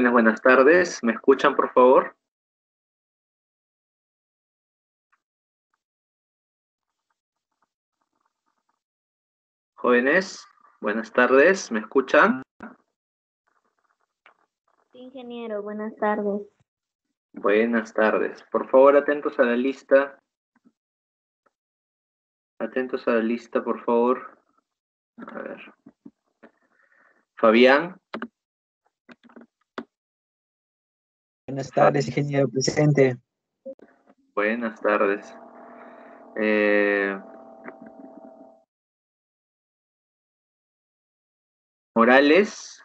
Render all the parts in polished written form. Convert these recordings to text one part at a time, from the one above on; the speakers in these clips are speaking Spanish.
Buenas tardes. ¿Me escuchan, por favor? Jóvenes, buenas tardes. ¿Me escuchan? Sí, ingeniero, buenas tardes. Buenas tardes. Por favor, atentos a la lista. Atentos a la lista, por favor. A ver. Fabián. Buenas tardes, ingeniero presente. Buenas tardes. Morales.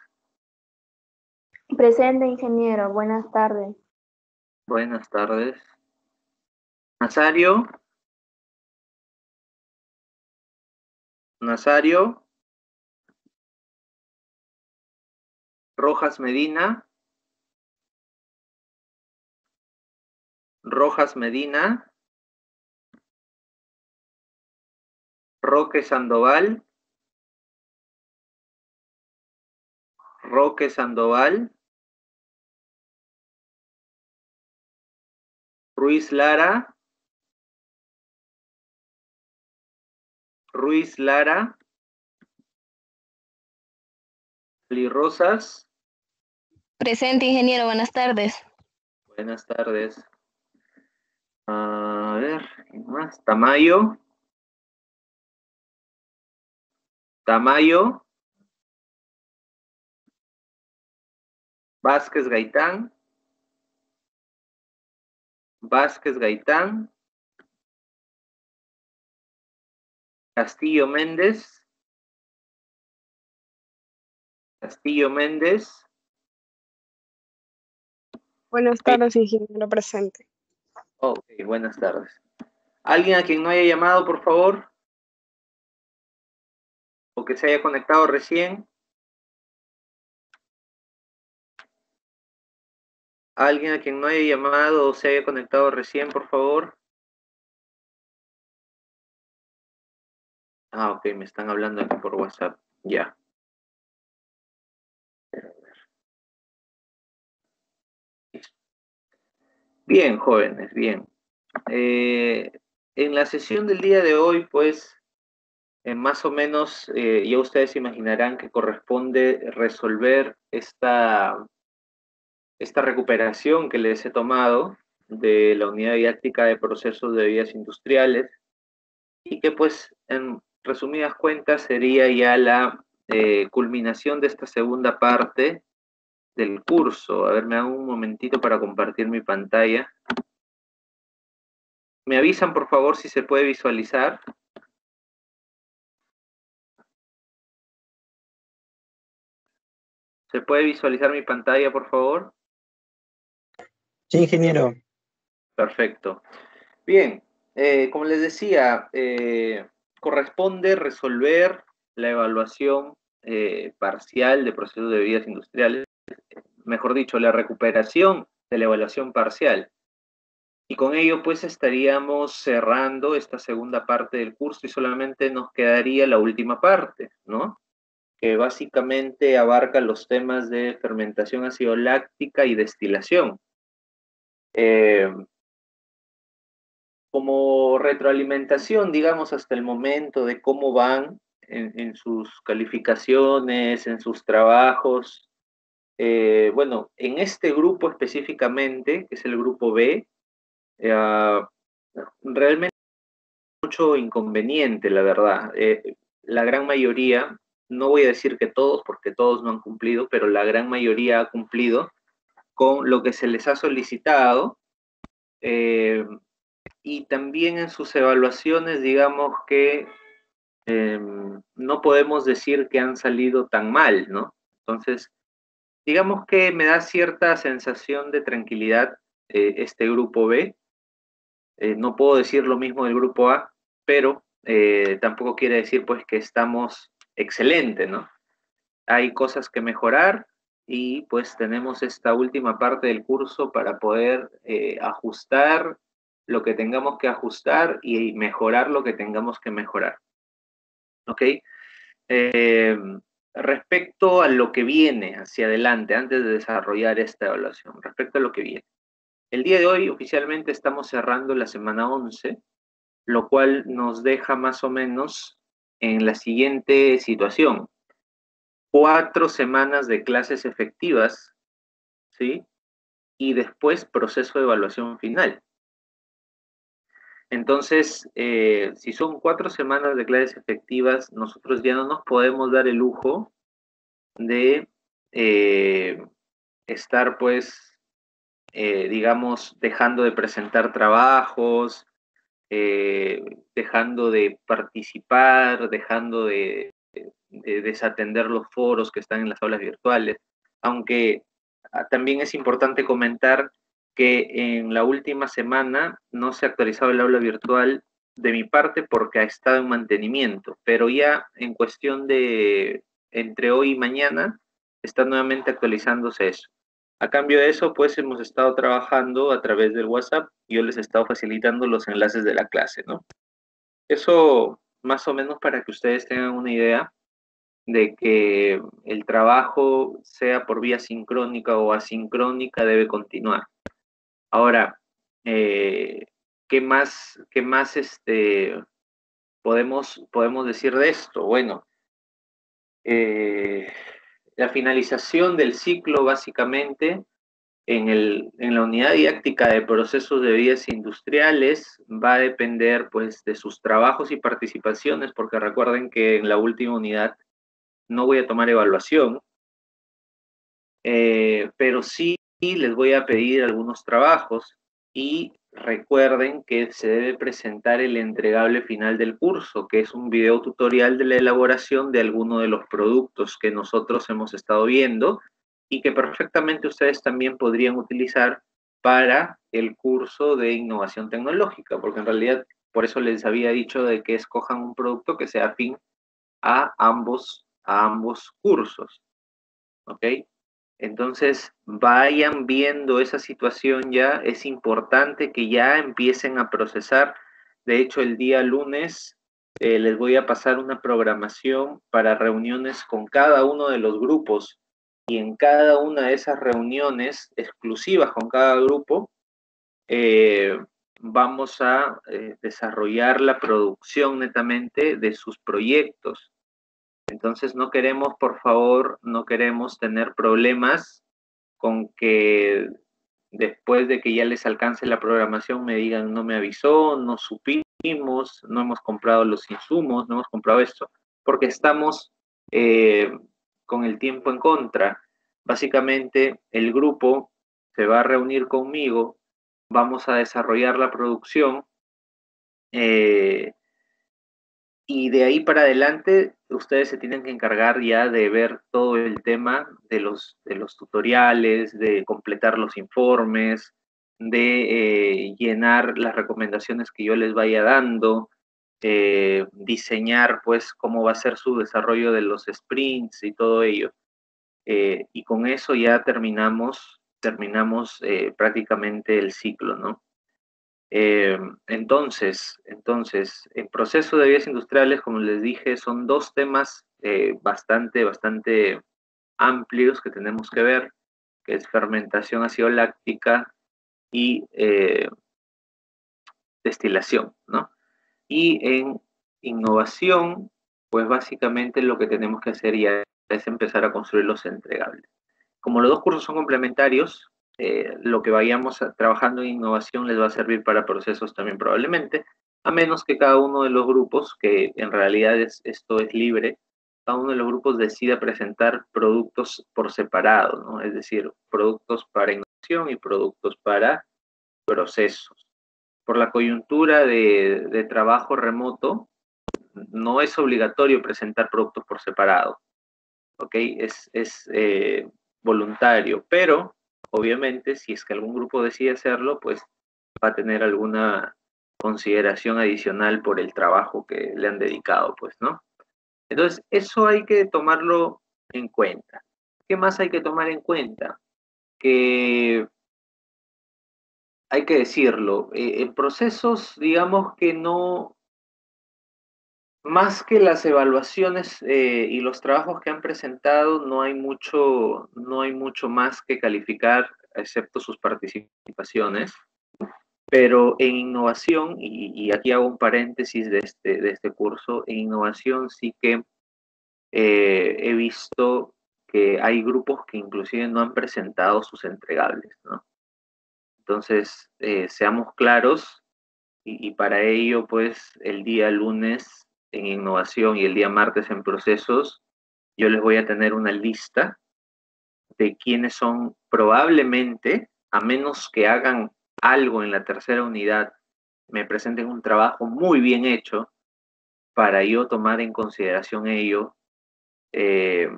Presente, ingeniero, buenas tardes. Buenas tardes. Nazario. Nazario. Rojas Medina. Rojas Medina. Roque Sandoval. Roque Sandoval. Ruiz Lara. Ruiz Lara. Li Rosas. Presente, ingeniero, buenas tardes. Buenas tardes. A ver, ¿quién más? Tamayo. Tamayo. Vázquez Gaitán. Vázquez Gaitán. Castillo Méndez. Castillo Méndez. Buenas tardes, ingeniero presente. Ok, buenas tardes. ¿Alguien a quien no haya llamado, por favor? ¿O que se haya conectado recién? ¿Alguien a quien no haya llamado o se haya conectado recién, por favor? Ah, ok, me están hablando aquí por WhatsApp. Ya. Bien, jóvenes, bien. En la sesión del día de hoy, pues, más o menos, ya ustedes imaginarán que corresponde resolver esta recuperación que les he tomado de la unidad didáctica de procesos de bebidas industriales y que, pues, en resumidas cuentas, sería ya la culminación de esta segunda parte del curso. A ver, me hago un momentito para compartir mi pantalla. ¿Me avisan, por favor, si se puede visualizar? ¿Se puede visualizar mi pantalla, por favor? Sí, ingeniero. Perfecto. Bien, como les decía, corresponde resolver la evaluación parcial de procesos de bebidas industriales, mejor dicho, la recuperación de la evaluación parcial. Y con ello, pues, estaríamos cerrando esta segunda parte del curso y solamente nos quedaría la última parte, ¿no? Que básicamente abarca los temas de fermentación ácido-láctica y destilación. Como retroalimentación, digamos, hasta el momento de cómo van en sus calificaciones, en sus trabajos. Bueno, en este grupo específicamente, que es el grupo B, realmente mucho inconveniente, la verdad. La gran mayoría, no voy a decir que todos, porque todos no han cumplido, pero la gran mayoría ha cumplido con lo que se les ha solicitado. Y también en sus evaluaciones, digamos que no podemos decir que han salido tan mal, ¿no? Entonces, digamos que me da cierta sensación de tranquilidad este grupo B. No puedo decir lo mismo del grupo A, pero tampoco quiere decir pues que estamos excelentes, ¿no? Hay cosas que mejorar y pues tenemos esta última parte del curso para poder ajustar lo que tengamos que ajustar y mejorar lo que tengamos que mejorar. ¿Ok? respecto a lo que viene hacia adelante, antes de desarrollar esta evaluación, respecto a lo que viene. El día de hoy oficialmente estamos cerrando la semana 11, lo cual nos deja más o menos en la siguiente situación. 4 semanas de clases efectivas, ¿sí? Y después proceso de evaluación final. Entonces, si son 4 semanas de clases efectivas, nosotros ya no nos podemos dar el lujo de estar, pues, digamos, dejando de presentar trabajos, dejando de participar, dejando de desatender los foros que están en las aulas virtuales, aunque también es importante comentar que en la última semana no se ha actualizado el aula virtual de mi parte porque ha estado en mantenimiento, pero ya en cuestión de entre hoy y mañana está nuevamente actualizándose eso. A cambio de eso, pues hemos estado trabajando a través del WhatsApp. Yo les he estado facilitando los enlaces de la clase, ¿no? Eso más o menos para que ustedes tengan una idea de que el trabajo, sea por vía sincrónica o asincrónica, debe continuar. Ahora, qué más podemos decir de esto? Bueno, la finalización del ciclo básicamente en la unidad didáctica de procesos de vías industriales va a depender pues de sus trabajos y participaciones, porque recuerden que en la última unidad no voy a tomar evaluación, pero sí les voy a pedir algunos trabajos y recuerden que se debe presentar el entregable final del curso, que es un video tutorial de la elaboración de alguno de los productos que nosotros hemos estado viendo y que perfectamente ustedes también podrían utilizar para el curso de innovación tecnológica, porque en realidad por eso les había dicho de que escojan un producto que sea afín a ambos cursos, ¿ok? Entonces, vayan viendo esa situación ya, es importante que ya empiecen a procesar. De hecho, el día lunes les voy a pasar una programación para reuniones con cada uno de los grupos y en cada una de esas reuniones exclusivas con cada grupo, vamos a desarrollar la producción netamente de sus proyectos. Entonces, no queremos, por favor, no queremos tener problemas con que después de que ya les alcance la programación me digan no me avisó, no supimos, no hemos comprado los insumos, no hemos comprado esto, porque estamos con el tiempo en contra. Básicamente el grupo se va a reunir conmigo, vamos a desarrollar la producción y de ahí para adelante, ustedes se tienen que encargar ya de ver todo el tema de los tutoriales, de completar los informes, de llenar las recomendaciones que yo les vaya dando, diseñar pues cómo va a ser su desarrollo de los sprints y todo ello. Y con eso ya terminamos prácticamente el ciclo, ¿no? Entonces, el proceso de vías industriales, como les dije, son 2 temas bastante amplios que tenemos que ver, que es fermentación ácido láctica y destilación, ¿no? Y en innovación, pues básicamente lo que tenemos que hacer ya es empezar a construir los entregables. Como los 2 cursos son complementarios, lo que vayamos trabajando en innovación les va a servir para procesos también probablemente, a menos que cada uno de los grupos, que en realidad esto es libre, cada uno de los grupos decida presentar productos por separado, ¿no? Es decir, productos para innovación y productos para procesos. Por la coyuntura de trabajo remoto, no es obligatorio presentar productos por separado, ¿ok? Es voluntario, pero obviamente si es que algún grupo decide hacerlo, pues va a tener alguna consideración adicional por el trabajo que le han dedicado, pues, ¿no? Entonces, eso hay que tomarlo en cuenta. ¿Qué más hay que tomar en cuenta? Que hay que decirlo, en procesos, digamos que no, Más que las evaluaciones y los trabajos que han presentado, no hay mucho más que calificar, excepto sus participaciones. Pero en innovación, y aquí hago un paréntesis de este curso, en innovación sí que he visto que hay grupos que inclusive no han presentado sus entregables, ¿no? Entonces, seamos claros, y para ello, pues, el día lunes en innovación y el día martes en procesos, yo les voy a tener una lista de quiénes son probablemente, a menos que hagan algo en la tercera unidad, me presenten un trabajo muy bien hecho para yo tomar en consideración ello eh,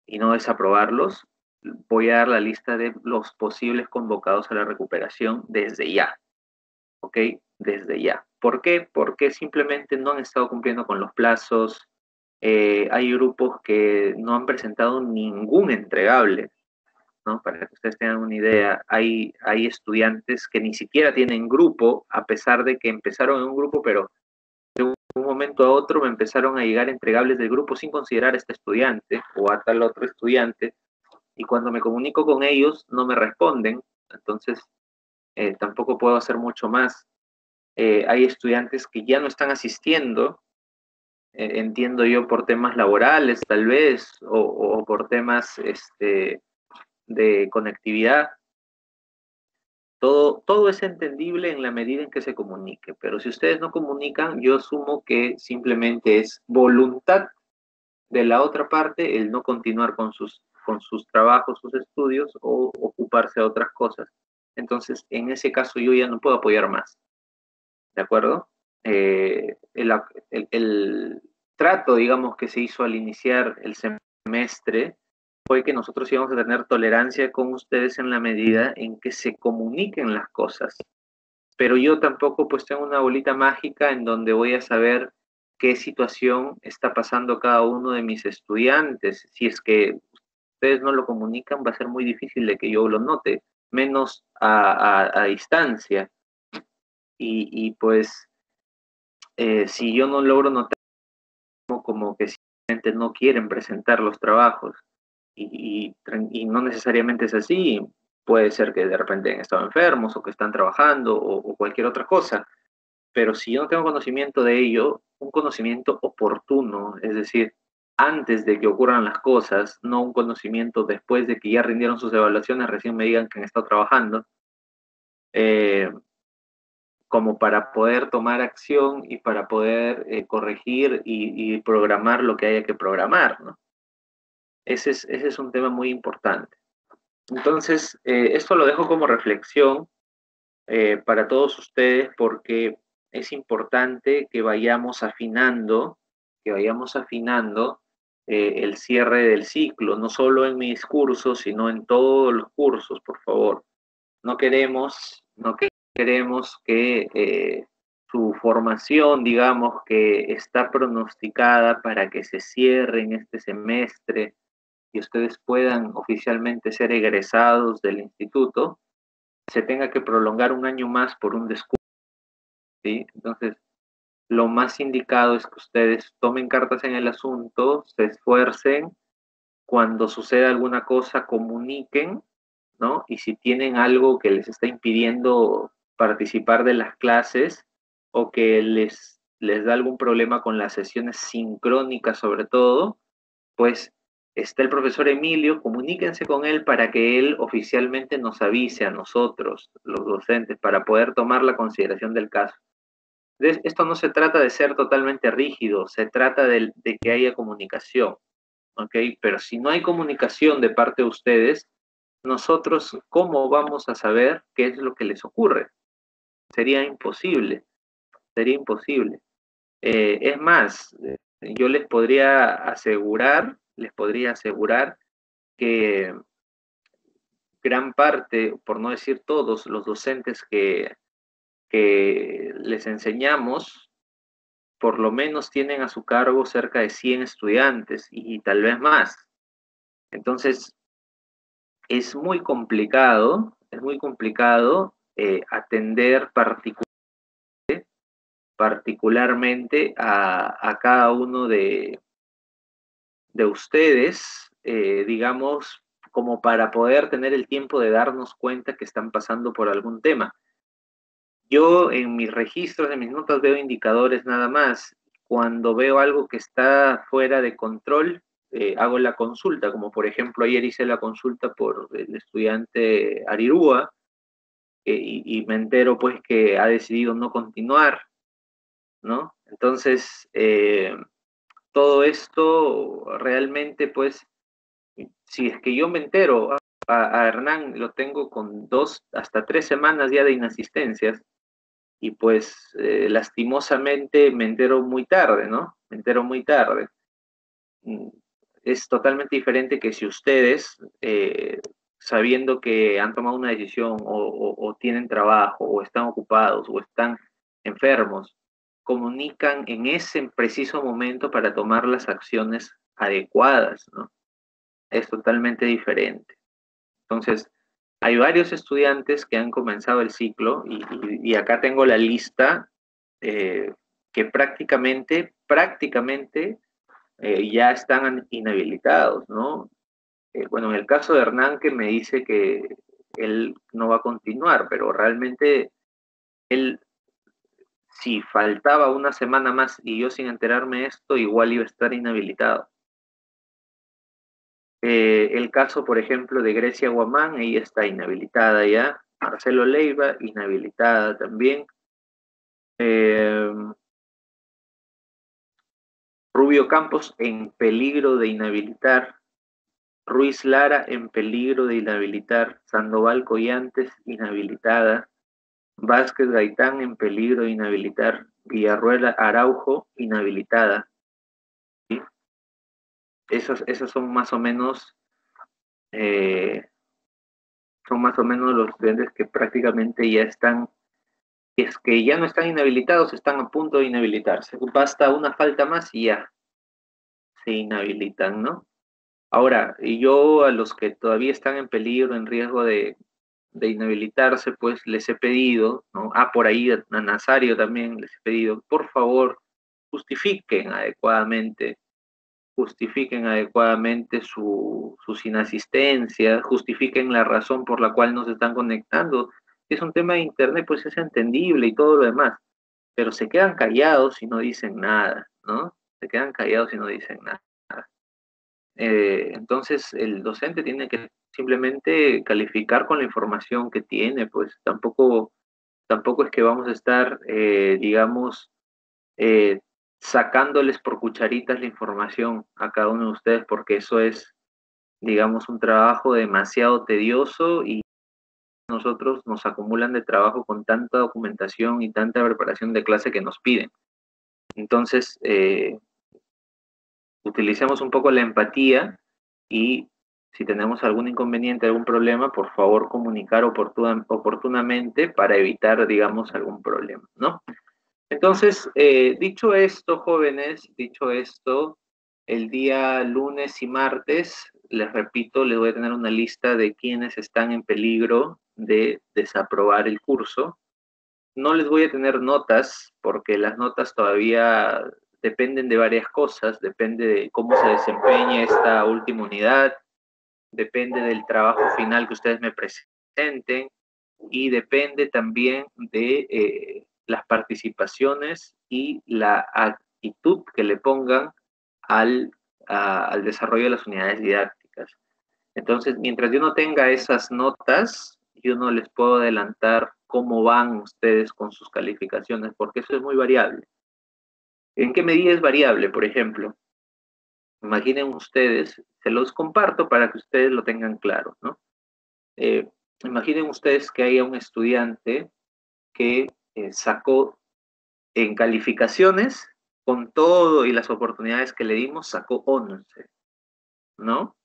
y no desaprobarlos. Voy a dar la lista de los posibles convocados a la recuperación desde ya, ¿ok? Desde ya. ¿Por qué? Porque simplemente no han estado cumpliendo con los plazos. Hay grupos que no han presentado ningún entregable, ¿no? Para que ustedes tengan una idea, hay estudiantes que ni siquiera tienen grupo, a pesar de que empezaron en un grupo, pero de un momento a otro me empezaron a llegar entregables del grupo sin considerar a este estudiante o a tal otro estudiante, y cuando me comunico con ellos no me responden, entonces tampoco puedo hacer mucho más. Hay estudiantes que ya no están asistiendo, entiendo yo por temas laborales tal vez, o por temas de conectividad. Todo es entendible en la medida en que se comunique, pero si ustedes no comunican, yo asumo que simplemente es voluntad de la otra parte el no continuar con sus trabajos, sus estudios o ocuparse de otras cosas. Entonces, en ese caso yo ya no puedo apoyar más, ¿de acuerdo? El trato, digamos, que se hizo al iniciar el semestre fue que nosotros íbamos a tener tolerancia con ustedes en la medida en que se comuniquen las cosas. Pero yo tampoco pues tengo una bolita mágica en donde voy a saber qué situación está pasando cada uno de mis estudiantes. Si es que ustedes no lo comunican, va a ser muy difícil de que yo lo note, menos a distancia. Pues si yo no logro notar como que simplemente no quieren presentar los trabajos y no necesariamente es así, puede ser que de repente han estado enfermos o que están trabajando o cualquier otra cosa, pero si yo no tengo conocimiento de ello, un conocimiento oportuno, es decir, antes de que ocurran las cosas, no un conocimiento después de que ya rindieron sus evaluaciones, recién me digan que han estado trabajando, eh, como para poder tomar acción y para poder corregir y programar lo que haya que programar, ¿no? Ese es un tema muy importante. Entonces, esto lo dejo como reflexión para todos ustedes porque es importante que vayamos afinando el cierre del ciclo, no solo en mis cursos, sino en todos los cursos, por favor. No queremos que su formación, digamos, que está pronosticada para que se cierre en este semestre y ustedes puedan oficialmente ser egresados del instituto, se tenga que prolongar un año más por un descuento, ¿sí? Entonces, lo más indicado es que ustedes tomen cartas en el asunto, se esfuercen, cuando suceda alguna cosa comuniquen, ¿no? Y si tienen algo que les está impidiendo participar de las clases o que les da algún problema con las sesiones sincrónicas sobre todo, pues está el profesor Emilio, comuníquense con él para que él oficialmente nos avise a nosotros, los docentes, para poder tomar la consideración del caso. Esto no se trata de ser totalmente rígido, se trata de que haya comunicación, ¿ok? Pero si no hay comunicación de parte de ustedes, nosotros, ¿cómo vamos a saber qué es lo que les ocurre? Sería imposible, sería imposible. Es más, yo les podría asegurar que gran parte, por no decir todos, los docentes que les enseñamos, por lo menos tienen a su cargo cerca de 100 estudiantes y tal vez más. Entonces, es muy complicado atender particularmente particularmente a cada uno de ustedes, digamos, como para poder tener el tiempo de darnos cuenta que están pasando por algún tema. Yo en mis registros, en mis notas, veo indicadores nada más. Cuando veo algo que está fuera de control, hago la consulta, como por ejemplo ayer hice la consulta por el estudiante Arirúa, y me entero pues que ha decidido no continuar, ¿no? Entonces, todo esto realmente pues, si es que yo me entero, a Hernán lo tengo con 2 hasta 3 semanas ya de inasistencias, y pues lastimosamente me entero muy tarde, ¿no? Me entero muy tarde. Es totalmente diferente que si ustedes, sabiendo que han tomado una decisión o tienen trabajo o están ocupados o están enfermos, comunican en ese preciso momento para tomar las acciones adecuadas, ¿no? Es totalmente diferente. Entonces, hay varios estudiantes que han comenzado el ciclo y acá tengo la lista, que prácticamente ya están inhabilitados, ¿no? Bueno, en el caso de Hernán, que me dice que él no va a continuar, pero realmente él, si faltaba una semana más y yo sin enterarme de esto, igual iba a estar inhabilitado. El caso, por ejemplo, de Grecia Guamán, ella está inhabilitada ya. Marcelo Leiva, inhabilitada también. Rubio Campos, en peligro de inhabilitar. Ruiz Lara, en peligro de inhabilitar. Sandoval Collantes, inhabilitada. Vázquez Gaitán, en peligro de inhabilitar. Villarruela Araujo, inhabilitada. ¿Sí? Esos son más o menos... son más o menos los estudiantes que prácticamente ya están, es que ya no están inhabilitados, están a punto de inhabilitarse. Basta una falta más y ya se inhabilitan, ¿no? Ahora, yo a los que todavía están en peligro, en riesgo de inhabilitarse, pues les he pedido, ¿no? Por ahí a Nazario también les he pedido, por favor, justifiquen adecuadamente sus inasistencias, justifiquen la razón por la cual no se están conectando. Si es un tema de internet, pues es entendible y todo lo demás, pero se quedan callados y no dicen nada, ¿no? Se quedan callados y no dicen nada. Entonces, el docente tiene que simplemente calificar con la información que tiene, pues tampoco es que vamos a estar, digamos, eh, sacándoles por cucharitas la información a cada uno de ustedes, porque eso es, digamos, un trabajo demasiado tedioso y nosotros nos acumulan de trabajo con tanta documentación y tanta preparación de clase que nos piden. Entonces, utilicemos un poco la empatía y si tenemos algún inconveniente, algún problema, por favor comunicar oportunamente para evitar, digamos, algún problema, ¿no? Entonces, dicho esto, jóvenes, dicho esto, el día lunes y martes, les repito, les voy a tener una lista de quienes están en peligro de desaprobar el curso. No les voy a tener notas, porque las notas todavía dependen de varias cosas, depende de cómo se desempeñe esta última unidad, depende del trabajo final que ustedes me presenten, y depende también de las participaciones y la actitud que le pongan al desarrollo de las unidades didácticas. Entonces, mientras yo no tenga esas notas, yo no les puedo adelantar cómo van ustedes con sus calificaciones, porque eso es muy variable. ¿En qué medida es variable? Por ejemplo, imaginen ustedes, se los comparto para que ustedes lo tengan claro, ¿no? Imaginen ustedes que haya un estudiante que sacó en calificaciones, con todo y las oportunidades que le dimos, sacó 11, ¿no?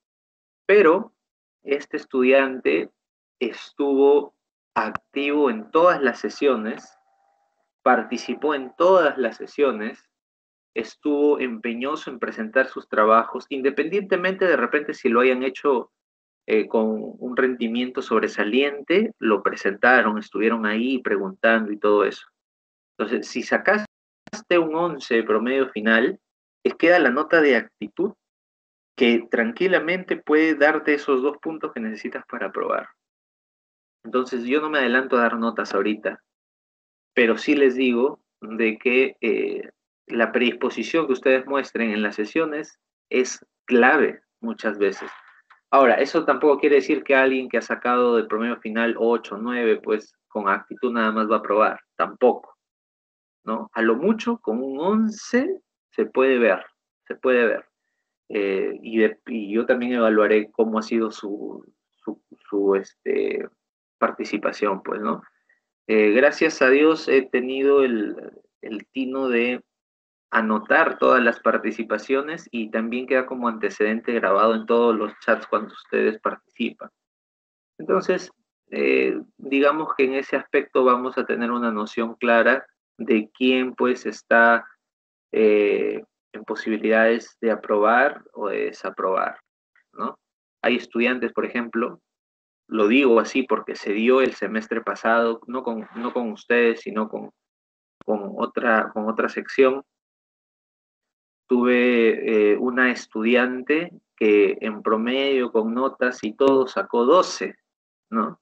Pero este estudiante estuvo activo en todas las sesiones, participó en todas las sesiones, estuvo empeñoso en presentar sus trabajos, independientemente de repente si lo hayan hecho con un rendimiento sobresaliente, lo presentaron, estuvieron ahí preguntando y todo eso. Entonces, si sacas de un 11 de promedio final, queda la nota de actitud que tranquilamente puede darte esos 2 puntos que necesitas para aprobar. Entonces yo no me adelanto a dar notas ahorita, pero sí les digo de que la predisposición que ustedes muestren en las sesiones es clave muchas veces. Ahora, eso tampoco quiere decir que alguien que ha sacado de promedio final 8, 9, pues con actitud nada más va a aprobar, tampoco, ¿no? A lo mucho, con un 11 se puede ver, se puede ver. Y yo también evaluaré cómo ha sido su participación, pues, ¿no? Gracias a Dios he tenido el tino de anotar todas las participaciones y también queda como antecedente grabado en todos los chats cuando ustedes participan. Entonces, digamos que en ese aspecto vamos a tener una noción clara de quién pues está en posibilidades de aprobar o de desaprobar, ¿no? Hay estudiantes, por ejemplo, lo digo así porque se dio el semestre pasado, no con ustedes, sino con otra sección. Tuve una estudiante que en promedio, con notas y todo, sacó 12, ¿no?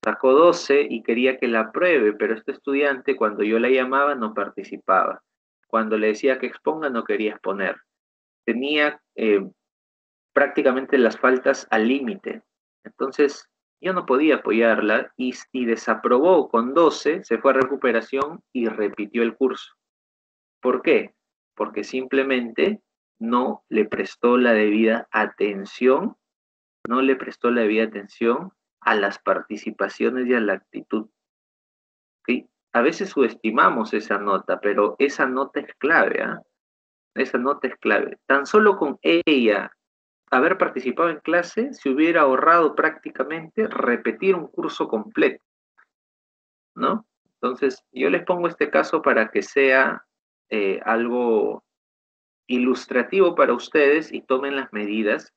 Sacó 12 y quería que la apruebe, pero este estudiante, cuando yo la llamaba, no participaba. Cuando le decía que exponga, no quería exponer. Tenía prácticamente las faltas al límite. Entonces, yo no podía apoyarla y desaprobó con 12, se fue a recuperación y repitió el curso. ¿Por qué? Porque simplemente no le prestó la debida atención, no le prestó la debida atención a las participaciones y a la actitud. ¿Sí? A veces subestimamos esa nota, pero esa nota es clave, ¿eh? Esa nota es clave. Tan solo con ella haber participado en clase se hubiera ahorrado prácticamente repetir un curso completo, ¿no? Entonces, yo les pongo este caso para que sea algo ilustrativo para ustedes y tomen las medidas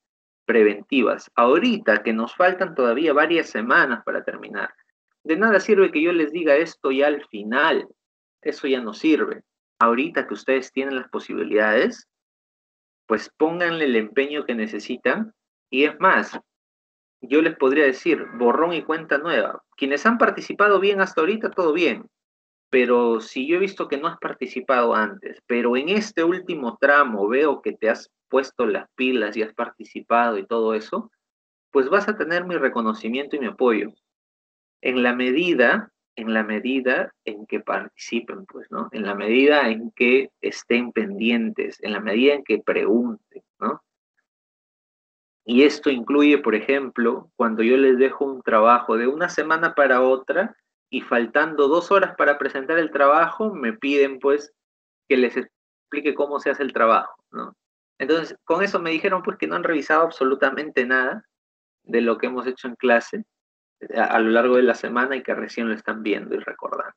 preventivas. Ahorita que nos faltan todavía varias semanas para terminar, de nada sirve que yo les diga esto ya al final, eso ya no sirve. Ahorita que ustedes tienen las posibilidades, pues pónganle el empeño que necesitan y es más, yo les podría decir borrón y cuenta nueva. Quienes han participado bien hasta ahorita, todo bien. Pero si yo he visto que no has participado antes, pero en este último tramo veo que te has puesto las pilas y has participado y todo eso, pues vas a tener mi reconocimiento y mi apoyo. En la medida en que participen, pues, ¿no? En la medida en que estén pendientes, en la medida en que pregunten, ¿no? Y esto incluye, por ejemplo, cuando yo les dejo un trabajo de una semana para otra y faltando 2 horas para presentar el trabajo, me piden pues que les explique cómo se hace el trabajo, ¿no? Entonces, con eso me dijeron pues que no han revisado absolutamente nada de lo que hemos hecho en clase a lo largo de la semana y que recién lo están viendo y recordando.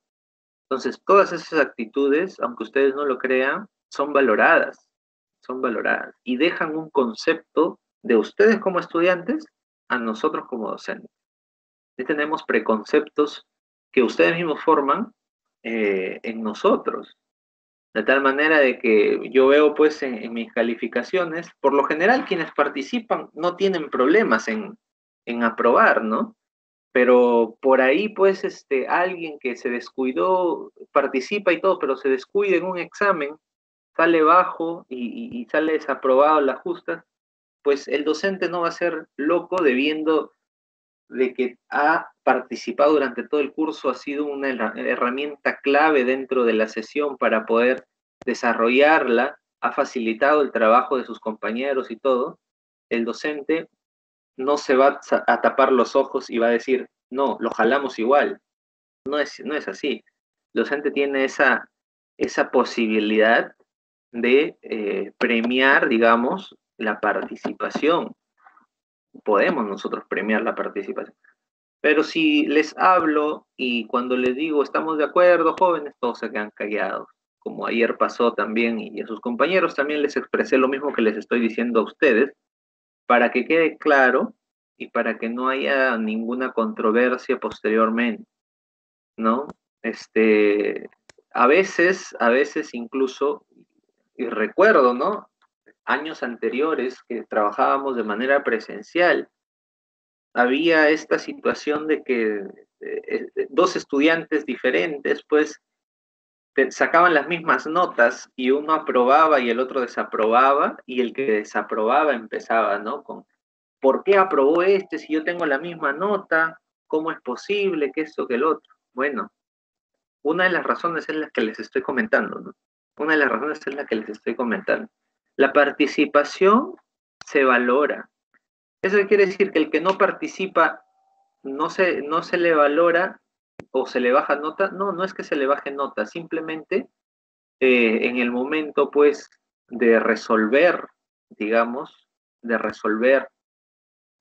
Entonces, todas esas actitudes, aunque ustedes no lo crean, son valoradas y dejan un concepto de ustedes como estudiantes a nosotros como docentes. Y tenemos preconceptos que ustedes mismos forman en nosotros, de tal manera de que yo veo pues en mis calificaciones, por lo general quienes participan no tienen problemas en aprobar, ¿no? Pero por ahí pues alguien que se descuidó, participa y todo, pero se descuida en un examen, sale bajo y sale desaprobado las justas, pues el docente no va a ser loco debiendo de que ha participado durante todo el curso, ha sido una herramienta clave dentro de la sesión para poder desarrollarla, ha facilitado el trabajo de sus compañeros y todo. El docente no se va a tapar los ojos y va a decir, no, lo jalamos igual. No es así. El docente tiene esa posibilidad de premiar, digamos, la participación. Podemos nosotros premiar la participación. Pero si les hablo y cuando les digo, estamos de acuerdo, jóvenes, todos se quedan callados. Como ayer pasó también y a sus compañeros también les expresé lo mismo que les estoy diciendo a ustedes, para que quede claro y para que no haya ninguna controversia posteriormente, ¿no? a veces incluso, y recuerdo, ¿no? Años anteriores que trabajábamos de manera presencial, había esta situación de que dos estudiantes diferentes, pues, sacaban las mismas notas y uno aprobaba y el otro desaprobaba, y el que desaprobaba empezaba, ¿no? Con, ¿por qué aprobó este si yo tengo la misma nota? ¿Cómo es posible que esto, que el otro? Bueno, una de las razones es la que les estoy comentando, ¿no? Una de las razones es la que les estoy comentando. La participación se valora. Eso quiere decir que el que no participa no se le valora o se le baja nota. No, no es que se le baje nota, simplemente en el momento, pues, de resolver, digamos, de resolver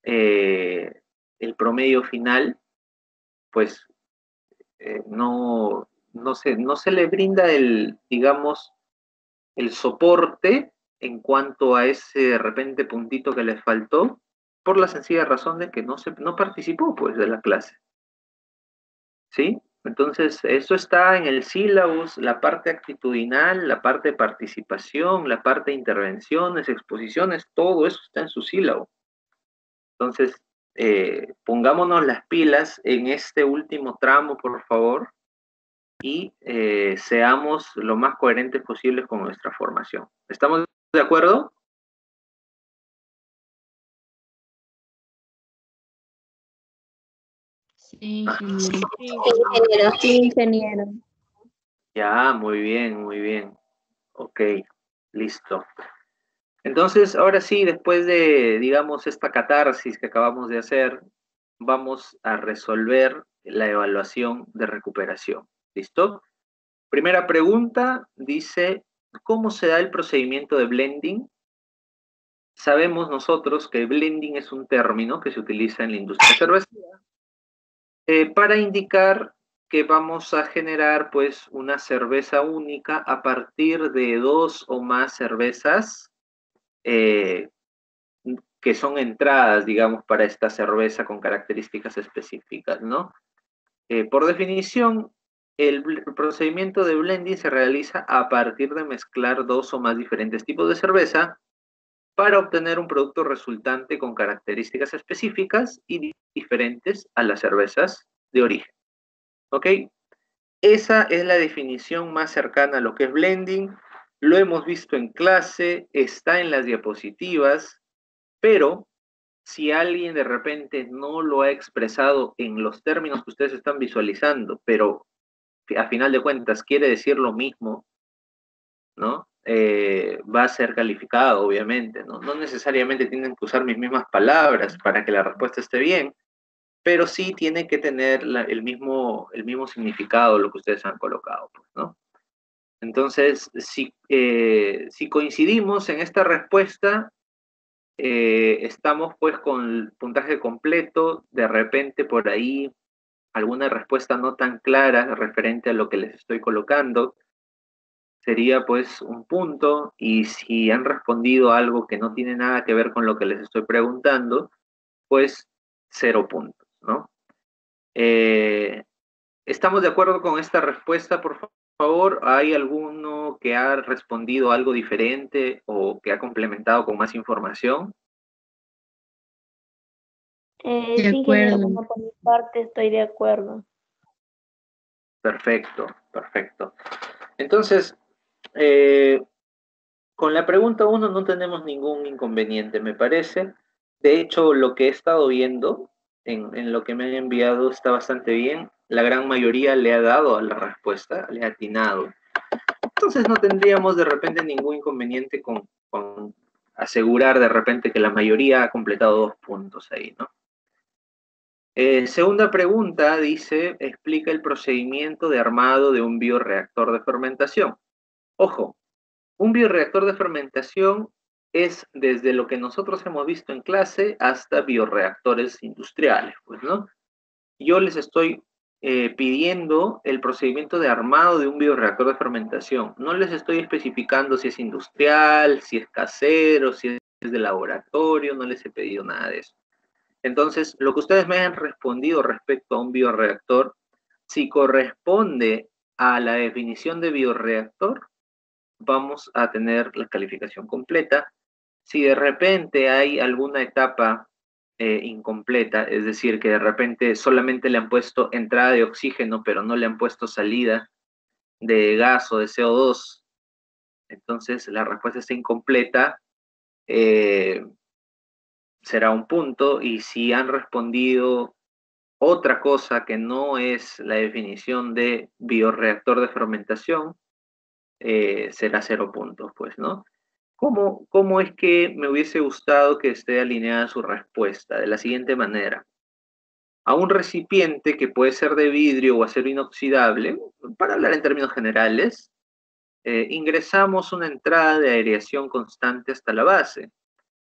el promedio final, pues no se le brinda el, digamos, el soporte en cuanto a ese de repente puntito que les faltó, por la sencilla razón de que no participó, pues, de la clase. ¿Sí? Entonces, eso está en el sílabus, la parte actitudinal, la parte de participación, la parte de intervenciones, exposiciones, todo eso está en su sílabo. Entonces, pongámonos las pilas en este último tramo, por favor, y seamos lo más coherentes posibles con nuestra formación. ¿Estamos de acuerdo? Sí, ingeniero. Sí, ingeniero. Ya, muy bien, muy bien. Ok, listo. Entonces, ahora sí, después de, digamos, esta catarsis que acabamos de hacer, vamos a resolver la evaluación de recuperación. ¿Listo? Primera pregunta, dice, ¿cómo se da el procedimiento de blending? Sabemos nosotros que blending es un término que se utiliza en la industria cervecera para indicar que vamos a generar, pues, una cerveza única a partir de 2 o más cervezas que son entradas, digamos, para esta cerveza con características específicas, ¿no? Por definición, el procedimiento de blending se realiza a partir de mezclar 2 o más diferentes tipos de cerveza para obtener un producto resultante con características específicas y diferentes a las cervezas de origen. ¿Ok? Esa es la definición más cercana a lo que es blending. Lo hemos visto en clase, está en las diapositivas, pero si alguien de repente no lo ha expresado en los términos que ustedes están visualizando, pero a final de cuentas quiere decir lo mismo, ¿no? Va a ser calificado, obviamente, ¿no? No necesariamente tienen que usar mis mismas palabras para que la respuesta esté bien, pero sí tiene que tener el mismo significado lo que ustedes han colocado, pues, ¿no? Entonces, si coincidimos en esta respuesta, estamos pues con puntaje completo. De repente por ahí alguna respuesta no tan clara referente a lo que les estoy colocando, sería pues un punto, y si han respondido algo que no tiene nada que ver con lo que les estoy preguntando, pues 0 puntos, ¿no? ¿Estamos de acuerdo con esta respuesta, por favor? ¿Hay alguno que ha respondido algo diferente o que ha complementado con más información? Sí, De ingeniero, acuerdo. como por mi parte estoy de acuerdo. Perfecto, perfecto. Entonces, con la pregunta 1 no tenemos ningún inconveniente, me parece. De hecho, lo que he estado viendo en lo que me han enviado está bastante bien. La gran mayoría le ha dado a la respuesta, le ha atinado. Entonces no tendríamos de repente ningún inconveniente con asegurar de repente que la mayoría ha completado 2 puntos ahí, ¿no? Segunda pregunta dice, explica el procedimiento de armado de un bioreactor de fermentación. Ojo, un bioreactor de fermentación es desde lo que nosotros hemos visto en clase hasta bioreactores industriales, pues, ¿no? Yo les estoy pidiendo el procedimiento de armado de un bioreactor de fermentación. No les estoy especificando si es industrial, si es casero, si es de laboratorio, no les he pedido nada de eso. Entonces, lo que ustedes me han respondido respecto a un bioreactor, si corresponde a la definición de bioreactor, vamos a tener la calificación completa. Si de repente hay alguna etapa incompleta, es decir, que de repente solamente le han puesto entrada de oxígeno, pero no le han puesto salida de gas o de CO2, entonces la respuesta está incompleta, será un punto, y si han respondido otra cosa que no es la definición de bioreactor de fermentación, será 0 puntos, pues, ¿no? ¿Cómo es que me hubiese gustado que esté alineada su respuesta? De la siguiente manera. A un recipiente que puede ser de vidrio o acero inoxidable, para hablar en términos generales, ingresamos una entrada de aireación constante hasta la base,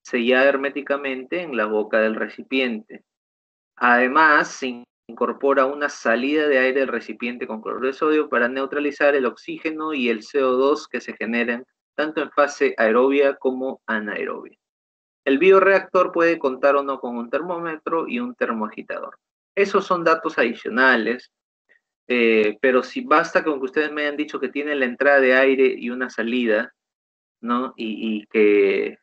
sellada herméticamente en la boca del recipiente. Además, se incorpora una salida de aire del recipiente con cloruro de sodio para neutralizar el oxígeno y el CO2 que se generan tanto en fase aerobia como anaerobia. El bioreactor puede contar o no con un termómetro y un termoagitador. Esos son datos adicionales, pero si basta con que ustedes me hayan dicho que tiene la entrada de aire y una salida, ¿no? Y que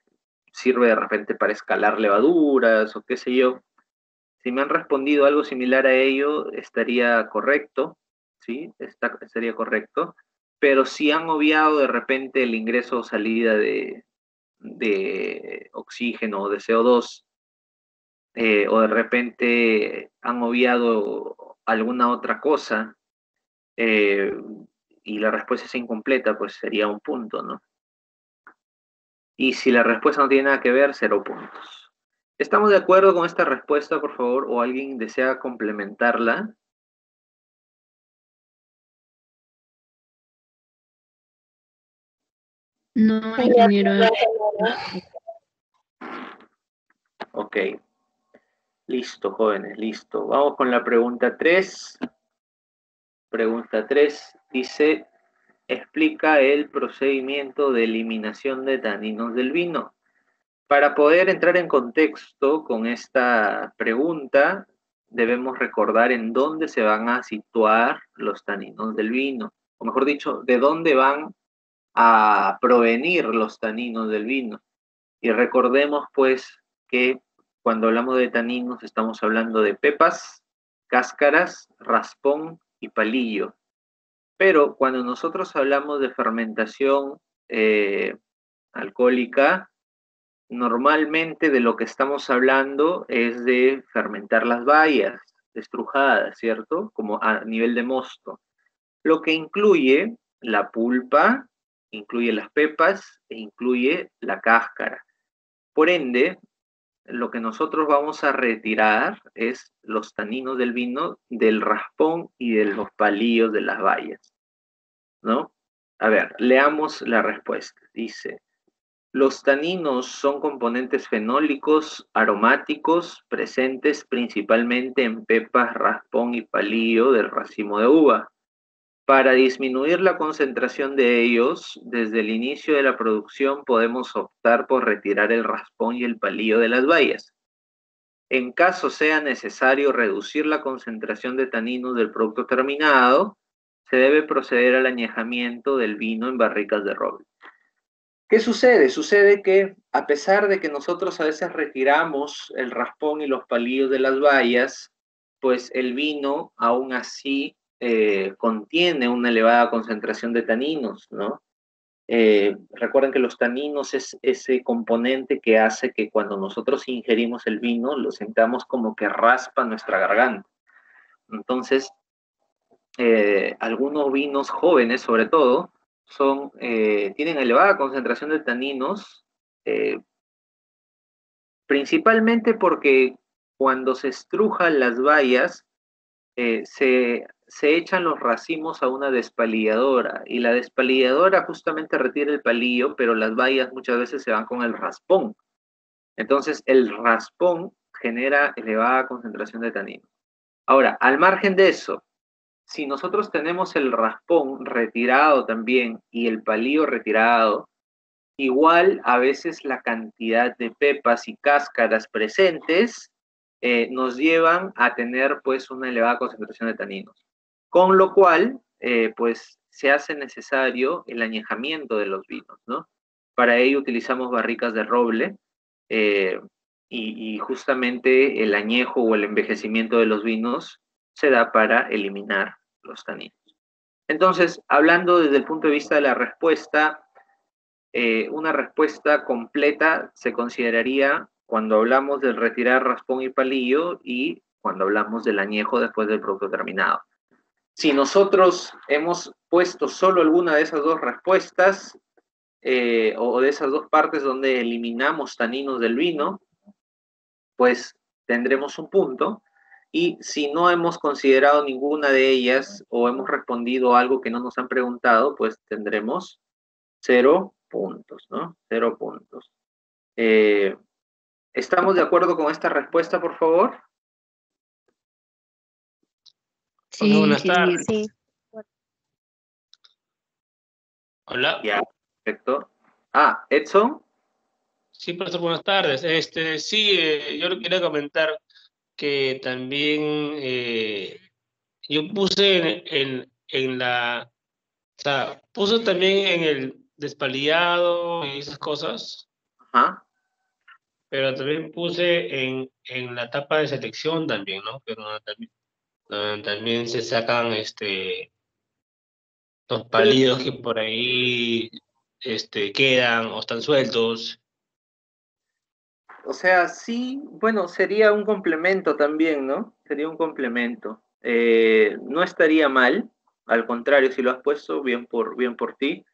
sirve de repente para escalar levaduras o qué sé yo. Si me han respondido algo similar a ello, estaría correcto, ¿sí? Estaría correcto. Pero si han obviado de repente el ingreso o salida de oxígeno o de CO2, o de repente han obviado alguna otra cosa, eh, y la respuesta es incompleta, pues sería un punto, ¿no? Y si la respuesta no tiene nada que ver, 0 puntos. ¿Estamos de acuerdo con esta respuesta, por favor? ¿O alguien desea complementarla? No, ingeniero. Ok. Listo, jóvenes, listo. Vamos con la pregunta 3. Pregunta 3 dice, explica el procedimiento de eliminación de taninos del vino. Para poder entrar en contexto con esta pregunta, debemos recordar en dónde se van a situar los taninos del vino, o mejor dicho, de dónde van a provenir los taninos del vino. Y recordemos pues que cuando hablamos de taninos estamos hablando de pepas, cáscaras, raspón y palillo. Pero cuando nosotros hablamos de fermentación alcohólica, normalmente de lo que estamos hablando es de fermentar las bayas estrujadas, ¿cierto? Como a nivel de mosto. Lo que incluye la pulpa, incluye las pepas e incluye la cáscara. Por ende, lo que nosotros vamos a retirar es los taninos del vino, del raspón y de los palillos de las bayas, ¿no? A ver, leamos la respuesta. Dice, los taninos son componentes fenólicos aromáticos presentes principalmente en pepas, raspón y palillo del racimo de uva. Para disminuir la concentración de ellos, desde el inicio de la producción podemos optar por retirar el raspón y el palillo de las bayas. En caso sea necesario reducir la concentración de taninos del producto terminado, se debe proceder al añejamiento del vino en barricas de roble. ¿Qué sucede? Sucede que a pesar de que nosotros a veces retiramos el raspón y los palillos de las bayas, pues el vino aún así contiene una elevada concentración de taninos, ¿no? Recuerden que los taninos es ese componente que hace que cuando nosotros ingerimos el vino lo sentamos como que raspa nuestra garganta. Entonces, algunos vinos jóvenes, sobre todo, tienen elevada concentración de taninos, principalmente porque cuando se estrujan las bayas, se echan los racimos a una despalilladora, y la despalilladora justamente retira el palillo, pero las bayas muchas veces se van con el raspón. Entonces, el raspón genera elevada concentración de taninos. Ahora, al margen de eso, si nosotros tenemos el raspón retirado también y el palillo retirado, igual a veces la cantidad de pepas y cáscaras presentes nos llevan a tener pues una elevada concentración de taninos. Con lo cual, pues se hace necesario el añejamiento de los vinos, ¿no? Para ello utilizamos barricas de roble, y justamente el añejo o el envejecimiento de los vinos se da para eliminar los taninos. Entonces, hablando desde el punto de vista de la respuesta, una respuesta completa se consideraría cuando hablamos del retirar raspón y palillo y cuando hablamos del añejo después del producto terminado. Si nosotros hemos puesto solo alguna de esas dos respuestas, o de esas dos partes donde eliminamos taninos del vino, pues tendremos un punto. Y si no hemos considerado ninguna de ellas o hemos respondido algo que no nos han preguntado, pues tendremos 0 puntos, ¿no? 0 puntos. ¿Estamos de acuerdo con esta respuesta, por favor? Hola, buenas tardes. Sí. Hola. Ya, perfecto. Ah, Edson. Sí, profesor, buenas tardes. Sí, yo le quería comentar que también yo puse en la, o sea, puse también en el despalillado y esas cosas, Ajá. pero también puse en la etapa de selección también, ¿no? Que donde también se sacan los palillos que por ahí quedan o están sueltos. O sea, sí, bueno, sería un complemento también, ¿no? Sería un complemento. No estaría mal, al contrario, si lo has puesto, bien por ti.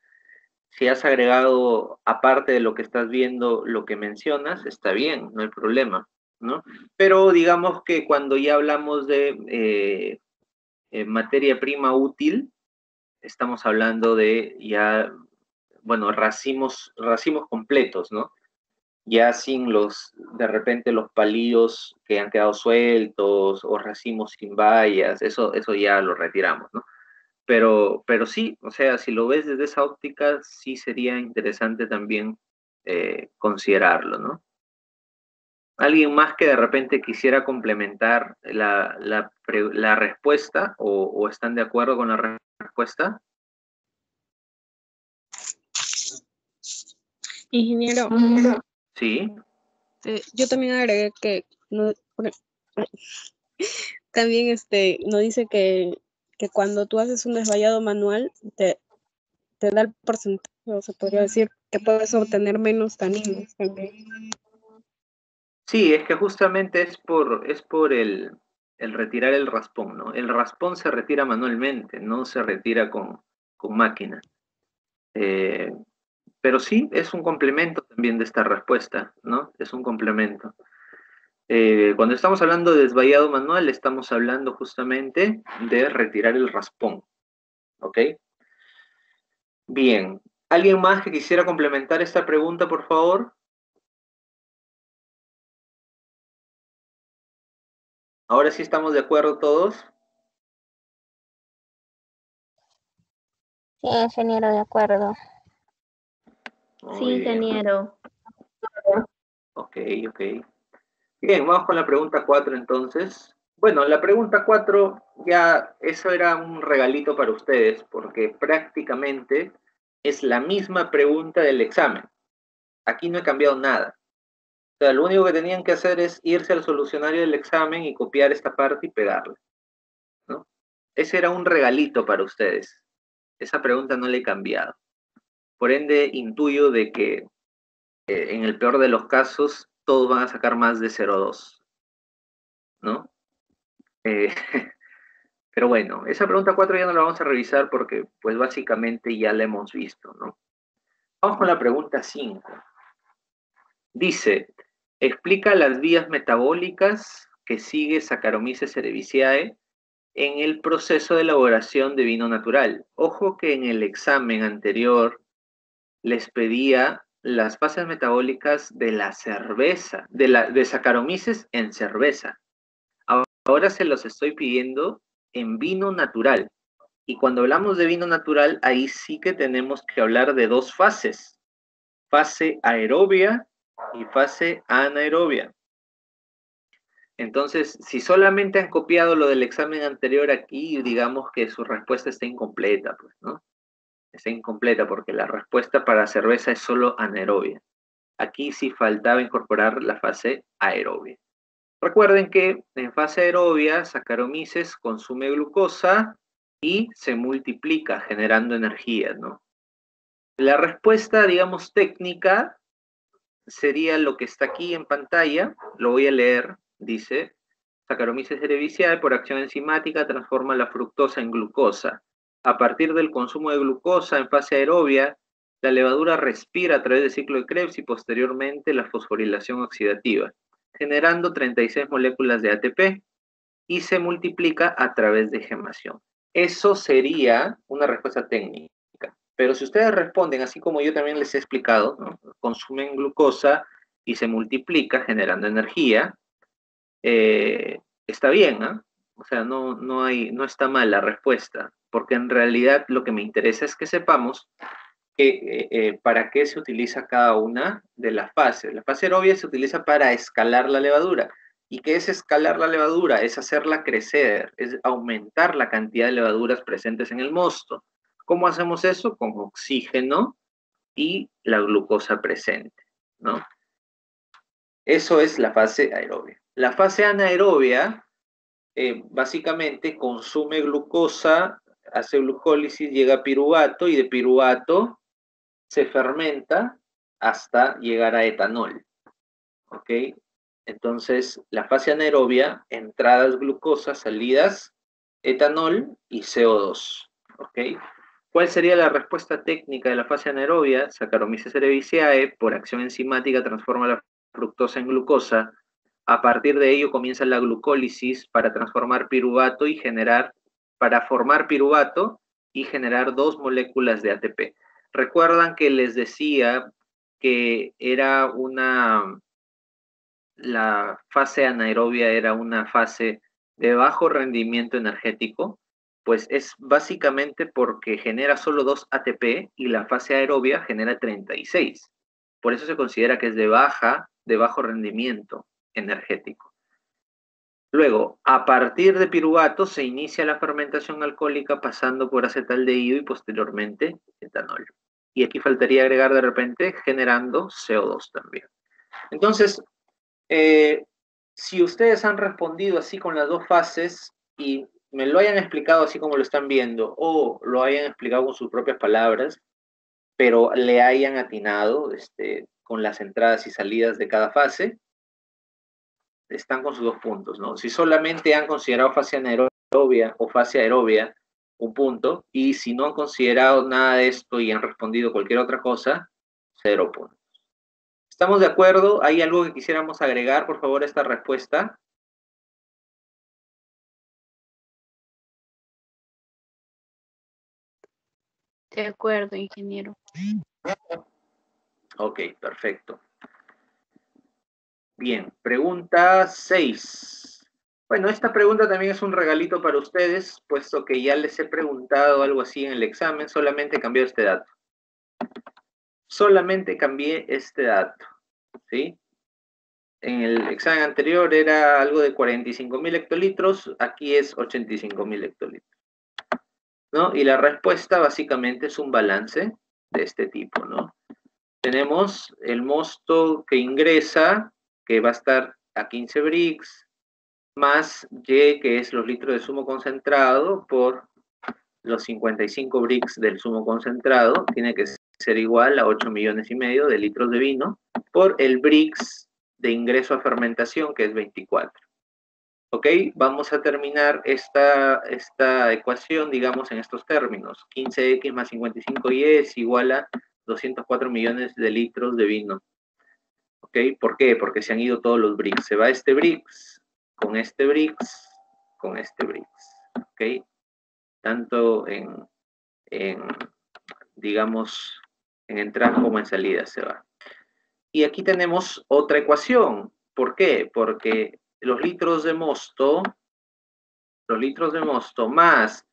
Si has agregado, aparte de lo que estás viendo, lo que mencionas, está bien, no hay problema, ¿no? Pero digamos que cuando ya hablamos de materia prima útil, estamos hablando de ya, bueno, racimos completos, ¿no? Ya sin de repente los palillos que han quedado sueltos o racimos sin bayas, eso ya lo retiramos, ¿no? Pero sí, o sea, si lo ves desde esa óptica, sí sería interesante también considerarlo, ¿no? ¿Alguien más que de repente quisiera complementar la respuesta o están de acuerdo con la respuesta? Ingeniero, Sí. yo también agregué que también no dice que cuando tú haces un desvallado manual te da el porcentaje, o se podría decir que puedes obtener menos taninos también. Sí, es que justamente es por el retirar el raspón, ¿no? El raspón se retira manualmente, no se retira con máquina. Pero sí, es un complemento también de esta respuesta, ¿no? Es un complemento. Cuando estamos hablando de desvallado manual, estamos hablando justamente de retirar el raspón, ¿ok? Bien. ¿Alguien más que quisiera complementar esta pregunta, por favor? Ahora sí estamos de acuerdo todos. Sí, ingeniero, de acuerdo. Muy Sí, bien. ingeniero. Ok. Bien, vamos con la pregunta 4 entonces. Bueno, la pregunta 4 ya, eso era un regalito para ustedes, porque prácticamente es la misma pregunta del examen. Aquí no he cambiado nada. O sea, lo único que tenían que hacer es irse al solucionario del examen y copiar esta parte y pegarla, ¿no? Ese era un regalito para ustedes. Esa pregunta no la he cambiado. Por ende, intuyo de que en el peor de los casos, todos van a sacar más de 0,2, ¿no? Eh, pero bueno, esa pregunta 4 ya no la vamos a revisar porque, pues básicamente ya la hemos visto, ¿no? Vamos con la pregunta 5. Dice, explica las vías metabólicas que sigue Saccharomyces cerevisiae en el proceso de elaboración de vino natural. Ojo que en el examen anterior les pedía las fases metabólicas de la cerveza, de Saccharomyces en cerveza. Ahora se los estoy pidiendo en vino natural. Y cuando hablamos de vino natural, ahí sí que tenemos que hablar de dos fases. Fase aerobia y fase anaerobia. Entonces, si solamente han copiado lo del examen anterior aquí, digamos que su respuesta está incompleta, pues, ¿no? Está incompleta porque la respuesta para cerveza es solo anaerobia. Aquí sí faltaba incorporar la fase aerobia. Recuerden que en fase aerobia, Saccharomyces consume glucosa y se multiplica generando energía, ¿no? La respuesta, digamos, técnica sería lo que está aquí en pantalla. Lo voy a leer. Dice, Saccharomyces cerevisiae por acción enzimática transforma la fructosa en glucosa. A partir del consumo de glucosa en fase aerobia, la levadura respira a través del ciclo de Krebs y posteriormente la fosforilación oxidativa, generando 36 moléculas de ATP y se multiplica a través de gemación. Eso sería una respuesta técnica. Pero si ustedes responden, así como yo también les he explicado, ¿no? Consumen glucosa y se multiplica generando energía, está bien, ¿eh? O sea, no está mal la respuesta, porque en realidad lo que me interesa es que sepamos para qué se utiliza cada una de las fases. La fase aerobia se utiliza para escalar la levadura. ¿Y qué es escalar la levadura? Es hacerla crecer, es aumentar la cantidad de levaduras presentes en el mosto. ¿Cómo hacemos eso? Con oxígeno y la glucosa presente, ¿no? Eso es la fase aerobia. La fase anaerobia básicamente consume glucosa, hace glucólisis, llega a piruvato y de piruvato se fermenta hasta llegar a etanol. ¿Ok? Entonces, la fase anaerobia, entradas glucosa, salidas etanol y CO2. ¿Ok? ¿Cuál sería la respuesta técnica de la fase anaerobia? Saccharomyces cerevisiae, por acción enzimática, transforma la fructosa en glucosa. A partir de ello comienza la glucólisis para transformar piruvato y para formar piruvato y generar 2 moléculas de ATP. Recuerdan que les decía que la fase anaerobia era una fase de bajo rendimiento energético, pues es básicamente porque genera solo 2 ATP y la fase aerobia genera 36. Por eso se considera que es de bajo rendimiento energético. Luego, a partir de piruvato se inicia la fermentación alcohólica pasando por acetaldehído y posteriormente etanol. Y aquí faltaría agregar de repente generando CO2 también. Entonces, si ustedes han respondido así con las dos fases y me lo hayan explicado así como lo están viendo o lo hayan explicado con sus propias palabras, pero le hayan atinado con las entradas y salidas de cada fase, están con sus 2 puntos, ¿no? Si solamente han considerado fase anaerobia o fase aerobia, 1 punto, y si no han considerado nada de esto y han respondido cualquier otra cosa, 0 puntos. ¿Estamos de acuerdo? ¿Hay algo que quisiéramos agregar, por favor, a esta respuesta? De acuerdo, ingeniero. Ok, perfecto. Bien, pregunta 6. Bueno, esta pregunta también es un regalito para ustedes, puesto que ya les he preguntado algo así en el examen, solamente cambié este dato. Solamente cambié este dato, ¿sí? En el examen anterior era algo de 45.000 hectolitros, aquí es 85.000 hectolitros, ¿no? Y la respuesta básicamente es un balance de este tipo, ¿no? Tenemos el mosto que ingresa, que va a estar a 15 Brix, más Y, que es los litros de zumo concentrado, por los 55 Brix del zumo concentrado, tiene que ser igual a 8,5 millones de litros de vino, por el Brix de ingreso a fermentación, que es 24. ¿Ok? Vamos a terminar esta ecuación, digamos, en estos términos. 15X más 55Y es igual a 204 millones de litros de vino. ¿Ok? ¿Por qué? Porque se han ido todos los Brix. Se va este Brix, con este Brix, con este Brix. ¿Ok? Tanto digamos, en entrada como en salida se va. Y aquí tenemos otra ecuación. ¿Por qué? Porque los litros de mosto más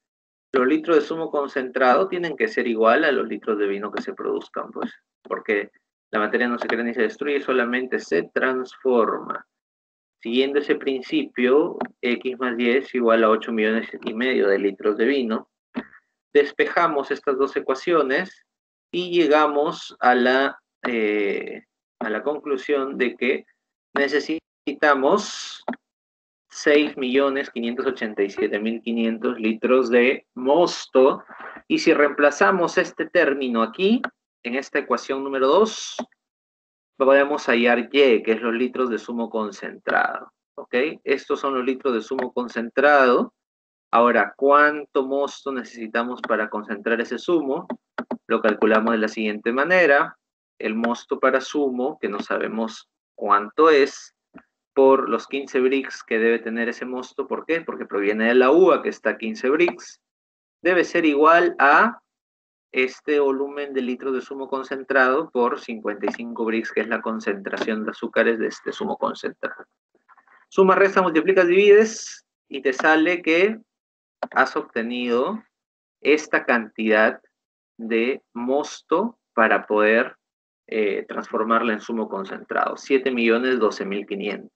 los litros de zumo concentrado tienen que ser igual a los litros de vino que se produzcan, pues, porque la materia no se crea ni se destruye, solamente se transforma. Siguiendo ese principio, X más Y es igual a 8,5 millones de litros de vino. Despejamos estas dos ecuaciones y llegamos a la conclusión de que necesitamos 6.587.500 litros de mosto. Y si reemplazamos este término aquí, en esta ecuación número 2, podemos hallar Y, que es los litros de zumo concentrado. ¿Ok? Estos son los litros de zumo concentrado. Ahora, ¿cuánto mosto necesitamos para concentrar ese zumo? Lo calculamos de la siguiente manera. El mosto para zumo, que no sabemos cuánto es, por los 15 Brix que debe tener ese mosto. ¿Por qué? Porque proviene de la uva, que está a 15 Brix. Debe ser igual a este volumen de litros de zumo concentrado por 55 Brix, que es la concentración de azúcares de este zumo concentrado. Suma, resta, multiplicas, divides y te sale que has obtenido esta cantidad de mosto para poder transformarla en zumo concentrado, 7.012.500.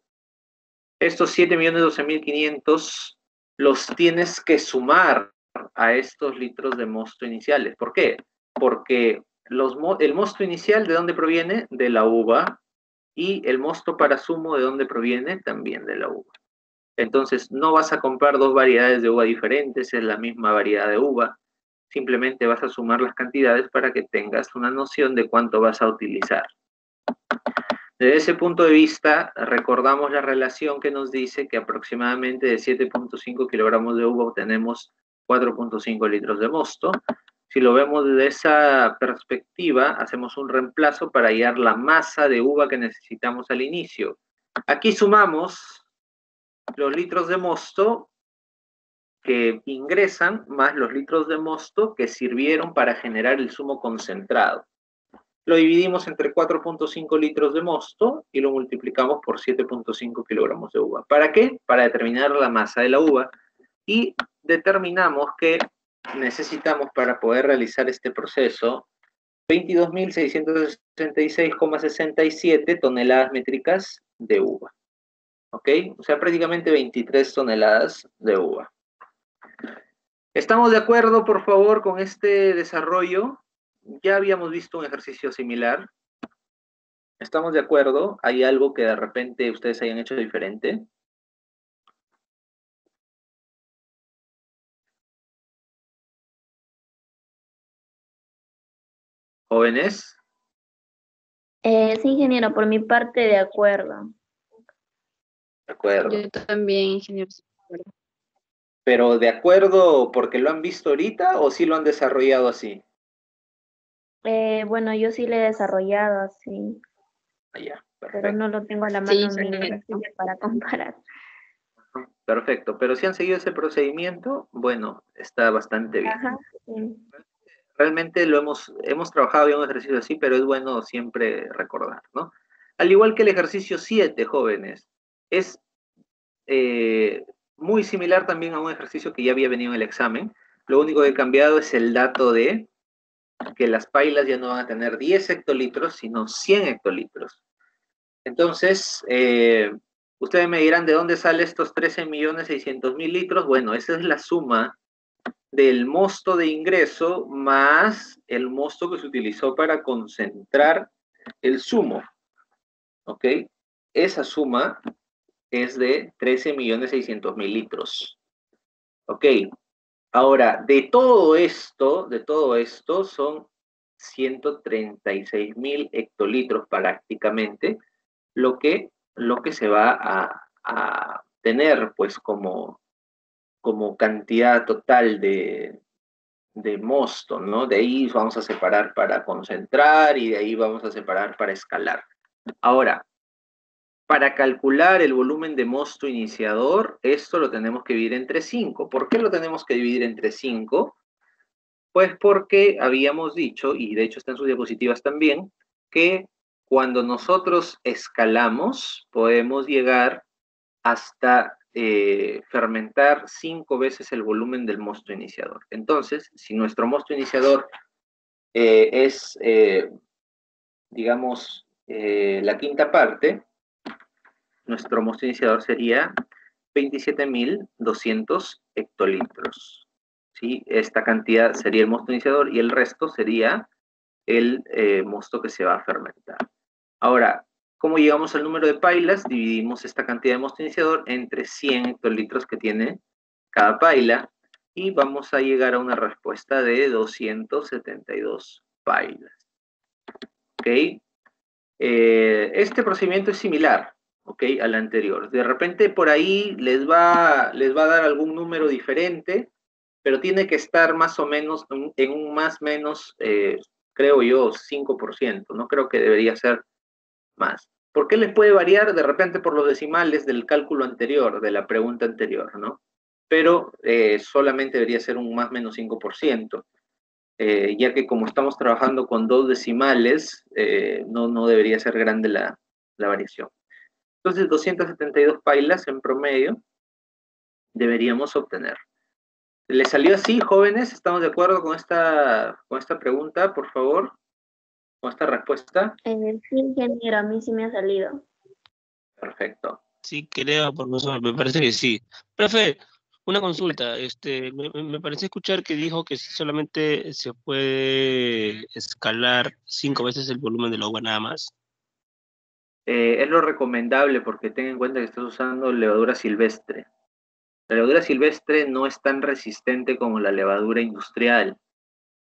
Estos 7.012.500 los tienes que sumar a estos litros de mosto iniciales. ¿Por qué? Porque el mosto inicial, ¿de dónde proviene? De la uva. Y el mosto para zumo, ¿de dónde proviene? También de la uva. Entonces, no vas a comprar dos variedades de uva diferentes, es la misma variedad de uva. Simplemente vas a sumar las cantidades para que tengas una noción de cuánto vas a utilizar. Desde ese punto de vista, recordamos la relación que nos dice que aproximadamente de 7.5 kilogramos de uva obtenemos 4.5 litros de mosto. Si lo vemos desde esa perspectiva, hacemos un reemplazo para hallar la masa de uva que necesitamos al inicio. Aquí sumamos los litros de mosto que ingresan más los litros de mosto que sirvieron para generar el zumo concentrado. Lo dividimos entre 4.5 litros de mosto y lo multiplicamos por 7.5 kilogramos de uva. ¿Para qué? Para determinar la masa de la uva. Y determinamos que necesitamos para poder realizar este proceso 22.666,67 toneladas métricas de uva. ¿Ok? O sea, prácticamente 23 toneladas de uva. ¿Estamos de acuerdo, por favor, con este desarrollo? Ya habíamos visto un ejercicio similar. ¿Estamos de acuerdo? ¿Hay algo que de repente ustedes hayan hecho diferente? ¿Jóvenes? Sí, ingeniero, por mi parte, de acuerdo. De acuerdo. Yo también, ingeniero. ¿Pero de acuerdo porque lo han visto ahorita o sí lo han desarrollado así? Bueno, yo sí le he desarrollado así, Ya, pero perfecto. no lo tengo a la mano Sí, en mi señora. ejercicio para comparar. Perfecto, pero si han seguido ese procedimiento, bueno, está bastante bien. Ajá, sí. Realmente lo hemos trabajado en un ejercicio así, pero es bueno siempre recordar, ¿no? Al igual que el ejercicio 7, jóvenes, es muy similar también a un ejercicio que ya había venido en el examen. Lo único que ha cambiado es el dato de que las pailas ya no van a tener 10 hectolitros, sino 100 hectolitros. Entonces, ustedes me dirán de dónde salen estos 13.600.000 litros. Bueno, esa es la suma del mosto de ingreso más el mosto que se utilizó para concentrar el zumo. ¿Ok? Esa suma es de 13.600.000 litros. ¿Ok? Ahora, de todo esto son 136.000 hectolitros prácticamente, lo que se va a tener pues como cantidad total de mosto, ¿no? De ahí vamos a separar para concentrar y de ahí vamos a separar para escalar. Ahora, para calcular el volumen de mosto iniciador, esto lo tenemos que dividir entre 5. ¿Por qué lo tenemos que dividir entre 5? Pues porque habíamos dicho, y de hecho está en sus diapositivas también, que cuando nosotros escalamos, podemos llegar hasta fermentar 5 veces el volumen del mosto iniciador. Entonces, si nuestro mosto iniciador digamos, la quinta parte, nuestro mosto iniciador sería 27.200 hectolitros. ¿Sí? Esta cantidad sería el mosto iniciador y el resto sería el mosto que se va a fermentar. Ahora, ¿cómo llegamos al número de pailas? Dividimos esta cantidad de mosto iniciador entre 100 hectolitros que tiene cada paila y vamos a llegar a una respuesta de 272 pailas. ¿Ok? Este procedimiento es similar, ¿ok?, al anterior. De repente por ahí les va a dar algún número diferente, pero tiene que estar más o menos en un más o menos, creo yo, 5%. No creo que debería ser más. ¿Por qué les puede variar? De repente por los decimales del cálculo anterior, de la pregunta anterior, ¿no? Pero solamente debería ser un más o menos 5%. Ya que como estamos trabajando con 2 decimales, no debería ser grande la variación. Entonces, 272 pailas en promedio deberíamos obtener. ¿Les salió así, jóvenes? ¿Estamos de acuerdo con esta pregunta, por favor? ¿Con esta respuesta? Sí, ingeniero, a mí sí me ha salido. Perfecto. Sí, creo, profesor, me parece que sí. Profe, una consulta. Me parece escuchar que dijo que solamente se puede escalar 5 veces el volumen del agua nada más. Es lo recomendable porque ten en cuenta que estás usando levadura silvestre. La levadura silvestre no es tan resistente como la levadura industrial,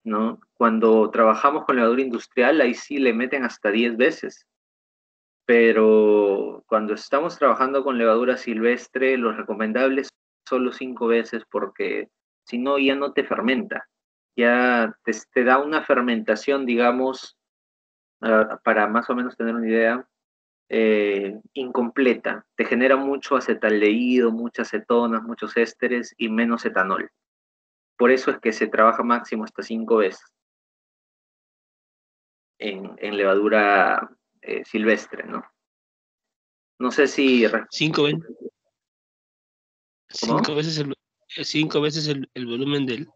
¿no? Cuando trabajamos con levadura industrial, ahí sí le meten hasta 10 veces. Pero cuando estamos trabajando con levadura silvestre, lo recomendable es solo 5 veces porque si no ya no te fermenta. Ya te da una fermentación, digamos, para más o menos tener una idea, incompleta. Te genera mucho acetaldehído, muchas cetonas, muchos ésteres y menos etanol. Por eso es que se trabaja máximo hasta 5 veces en levadura silvestre, ¿no? No sé si... 5 veces, ¿Cómo? 5 veces el volumen del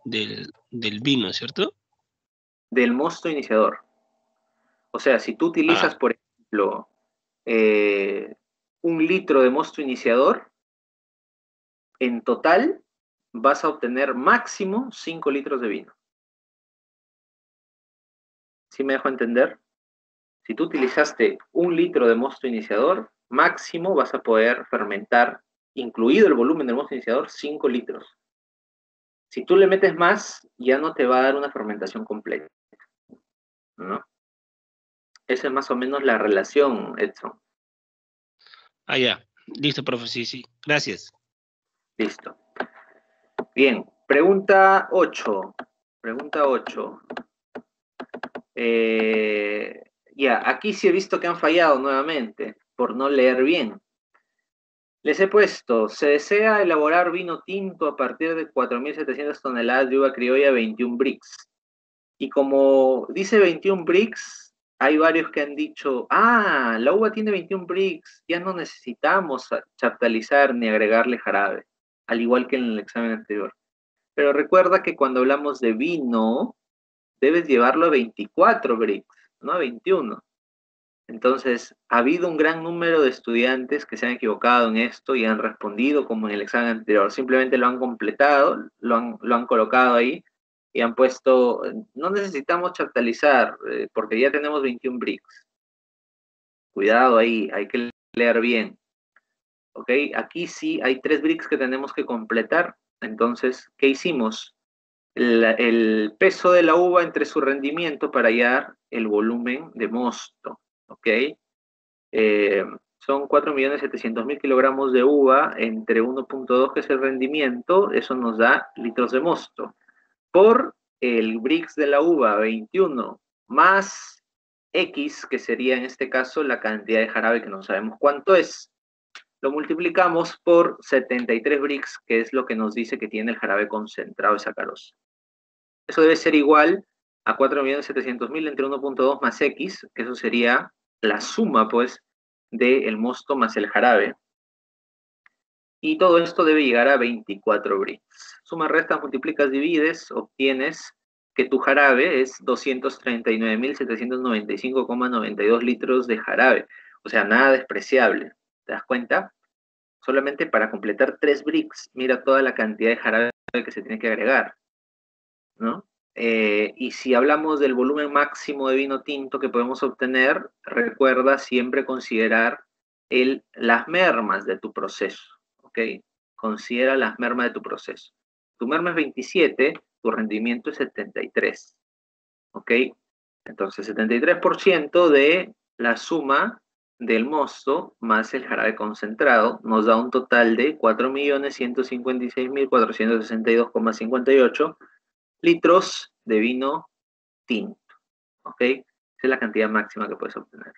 vino, ¿cierto? Del mosto iniciador. O sea, si tú utilizas, por ejemplo, 1 litro de mosto iniciador, en total vas a obtener máximo 5 litros de vino. ¿Sí me dejo entender? Si tú utilizaste 1 litro de mosto iniciador, máximo vas a poder fermentar, incluido el volumen del mosto iniciador, 5 litros. Si tú le metes más, ya no te va a dar una fermentación completa, ¿no? Esa es más o menos la relación, Edson. Ya. Listo, profe, sí. Gracias. Listo. Bien, pregunta 8. Pregunta 8. Ya, aquí sí he visto que han fallado nuevamente por no leer bien. Les he puesto, se desea elaborar vino tinto a partir de 4.700 toneladas de uva criolla 21 brix. Y como dice 21 brix, hay varios que han dicho, la uva tiene 21 brix, ya no necesitamos chaptalizar ni agregarle jarabe, al igual que en el examen anterior. Pero recuerda que cuando hablamos de vino, debes llevarlo a 24 brix, no a 21. Entonces, ha habido un gran número de estudiantes que se han equivocado en esto y han respondido como en el examen anterior. Simplemente lo han completado, lo han colocado ahí y han puesto, no necesitamos chaptalizar porque ya tenemos 21 brix. Cuidado ahí, hay que leer bien. ¿Ok? Aquí sí hay 3 brix que tenemos que completar. Entonces, ¿qué hicimos? El peso de la uva entre su rendimiento para hallar el volumen de mosto. ¿Ok? Son 4.700.000 kilogramos de uva entre 1.2, que es el rendimiento, eso nos da litros de mosto. Por el Brix de la uva, 21, más X, que sería en este caso la cantidad de jarabe que no sabemos cuánto es. Lo multiplicamos por 73 Brix, que es lo que nos dice que tiene el jarabe concentrado de sacarosa. Eso debe ser igual a 4.700.000 entre 1.2 más X, que eso sería la suma, pues, del mosto más el jarabe. Y todo esto debe llegar a 24 brix. Suma, restas, multiplicas, divides, obtienes que tu jarabe es 239.795,92 litros de jarabe. O sea, nada despreciable. ¿Te das cuenta? Solamente para completar 3 bricks, mira toda la cantidad de jarabe que se tiene que agregar, ¿no? Y si hablamos del volumen máximo de vino tinto que podemos obtener, recuerda siempre considerar las mermas de tu proceso, ¿ok? Considera las mermas de tu proceso. Tu merma es 27, tu rendimiento es 73, ¿ok? Entonces, 73% de la suma del mosto más el jarabe concentrado nos da un total de 4.156.462,58 litros de vino tinto, ¿ok? Esa es la cantidad máxima que puedes obtener.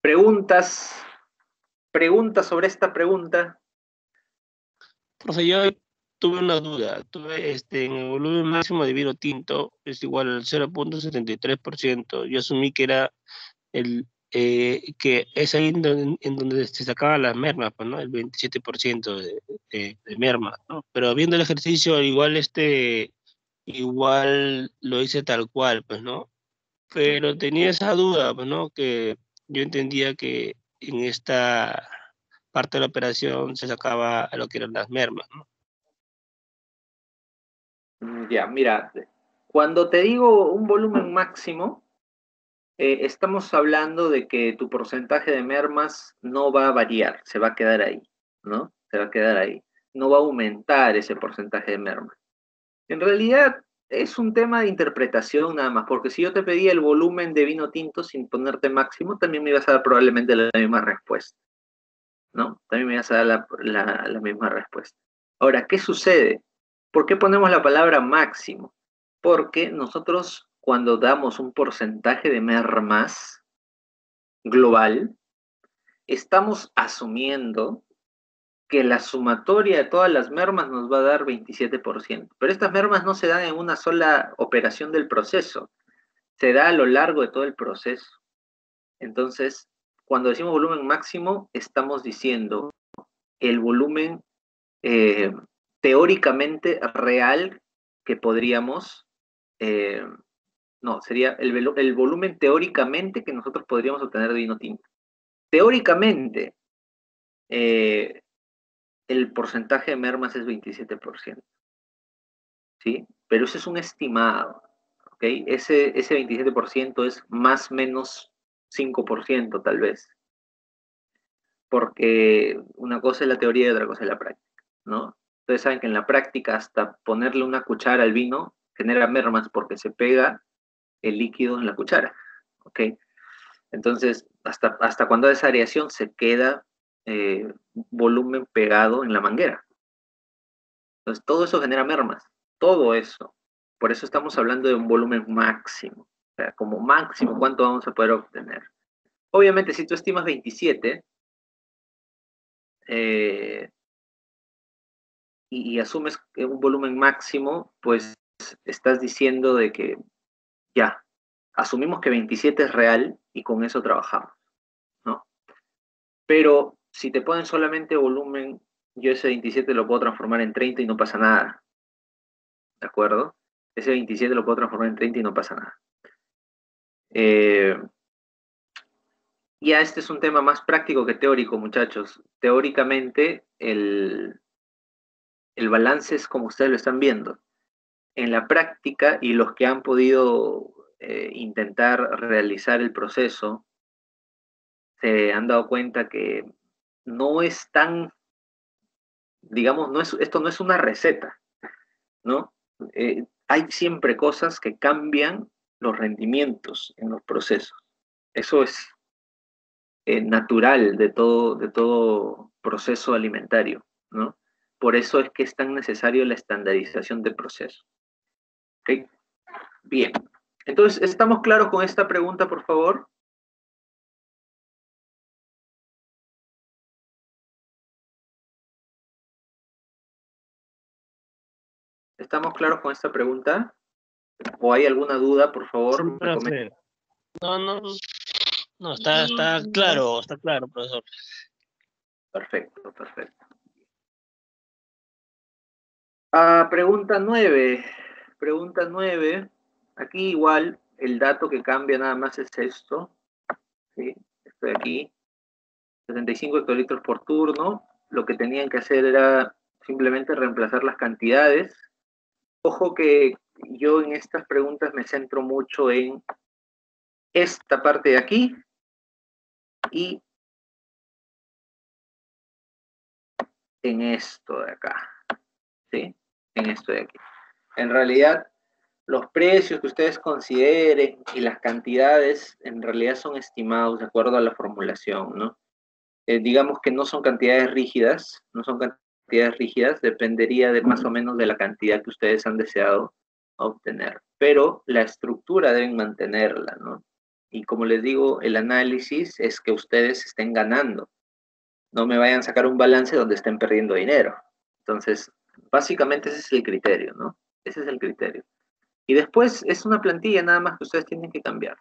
¿Preguntas sobre esta pregunta? Profe, yo tuve una duda. En el volumen máximo de vino tinto es igual al 0.73%. Yo asumí que era que es ahí en donde se sacaban las mermas, pues, ¿no? El 27% de mermas, ¿no? Pero viendo el ejercicio, igual lo hice tal cual, pues, ¿no? Pero tenía esa duda, pues, ¿no? Que yo entendía que en esta parte de la operación se sacaba lo que eran las mermas, ¿no? Ya, mira, cuando te digo un volumen máximo, estamos hablando de que tu porcentaje de mermas no va a variar, se va a quedar ahí, ¿no? Se va a quedar ahí. No va a aumentar ese porcentaje de mermas. En realidad es un tema de interpretación nada más, porque si yo te pedía el volumen de vino tinto sin ponerte máximo, también me ibas a dar probablemente la misma respuesta, ¿no? También me ibas a dar la misma respuesta. Ahora, ¿qué sucede? ¿Por qué ponemos la palabra máximo? Porque nosotros cuando damos un porcentaje de mermas global, estamos asumiendo que la sumatoria de todas las mermas nos va a dar 27%. Pero estas mermas no se dan en una sola operación del proceso, se da a lo largo de todo el proceso. Entonces, cuando decimos volumen máximo, estamos diciendo el volumen teóricamente real que podríamos, no, sería el volumen teóricamente que nosotros podríamos obtener de vino tinto. Teóricamente, el porcentaje de mermas es 27%, ¿sí? Pero eso es un estimado, ¿ok? Ese 27% es más o menos 5% tal vez, porque una cosa es la teoría y otra cosa es la práctica, ¿no? Ustedes saben que en la práctica hasta ponerle una cuchara al vino genera mermas porque se pega el líquido en la cuchara, ¿ok? Entonces, hasta cuando esa aireación se queda volumen pegado en la manguera. Entonces, todo eso genera mermas, todo eso. Por eso estamos hablando de un volumen máximo. O sea, como máximo, ¿cuánto vamos a poder obtener? Obviamente, si tú estimas 27 y asumes un volumen máximo, pues estás diciendo de que ya, asumimos que 27 es real y con eso trabajamos, ¿no? Pero si te ponen solamente volumen, yo ese 27 lo puedo transformar en 30 y no pasa nada, ¿de acuerdo? Ese 27 lo puedo transformar en 30 y no pasa nada. Ya este es un tema más práctico que teórico, muchachos. Teóricamente, el balance es como ustedes lo están viendo. En la práctica, y los que han podido intentar realizar el proceso, se han dado cuenta que no es tan, digamos, esto no es una receta, ¿no? Hay siempre cosas que cambian los rendimientos en los procesos. Eso es natural de todo proceso alimentario, ¿no? Por eso es que es tan necesario la estandarización de procesos. ¿Ok? Bien. Entonces, ¿estamos claros con esta pregunta, por favor? ¿Estamos claros con esta pregunta? ¿O hay alguna duda, por favor? Sí, profe. No, está claro, profesor. Perfecto, perfecto. Pregunta 9. Pregunta 9. Aquí igual el dato que cambia nada más es esto. ¿Sí? Esto de aquí. 75 hectolitros por turno. Lo que tenían que hacer era simplemente reemplazar las cantidades. Ojo que yo en estas preguntas me centro mucho en esta parte de aquí y en esto de acá, ¿sí? En esto de aquí. En realidad, los precios que ustedes consideren y las cantidades en realidad son estimados de acuerdo a la formulación, ¿no? Digamos que no son cantidades rígidas, dependería de más o menos de la cantidad que ustedes han deseado obtener, pero la estructura deben mantenerla, ¿no? Y como les digo, el análisis es que ustedes estén ganando, no me vayan a sacar un balance donde estén perdiendo dinero. Entonces, básicamente ese es el criterio, ¿no? Ese es el criterio. Y después es una plantilla nada más que ustedes tienen que cambiar,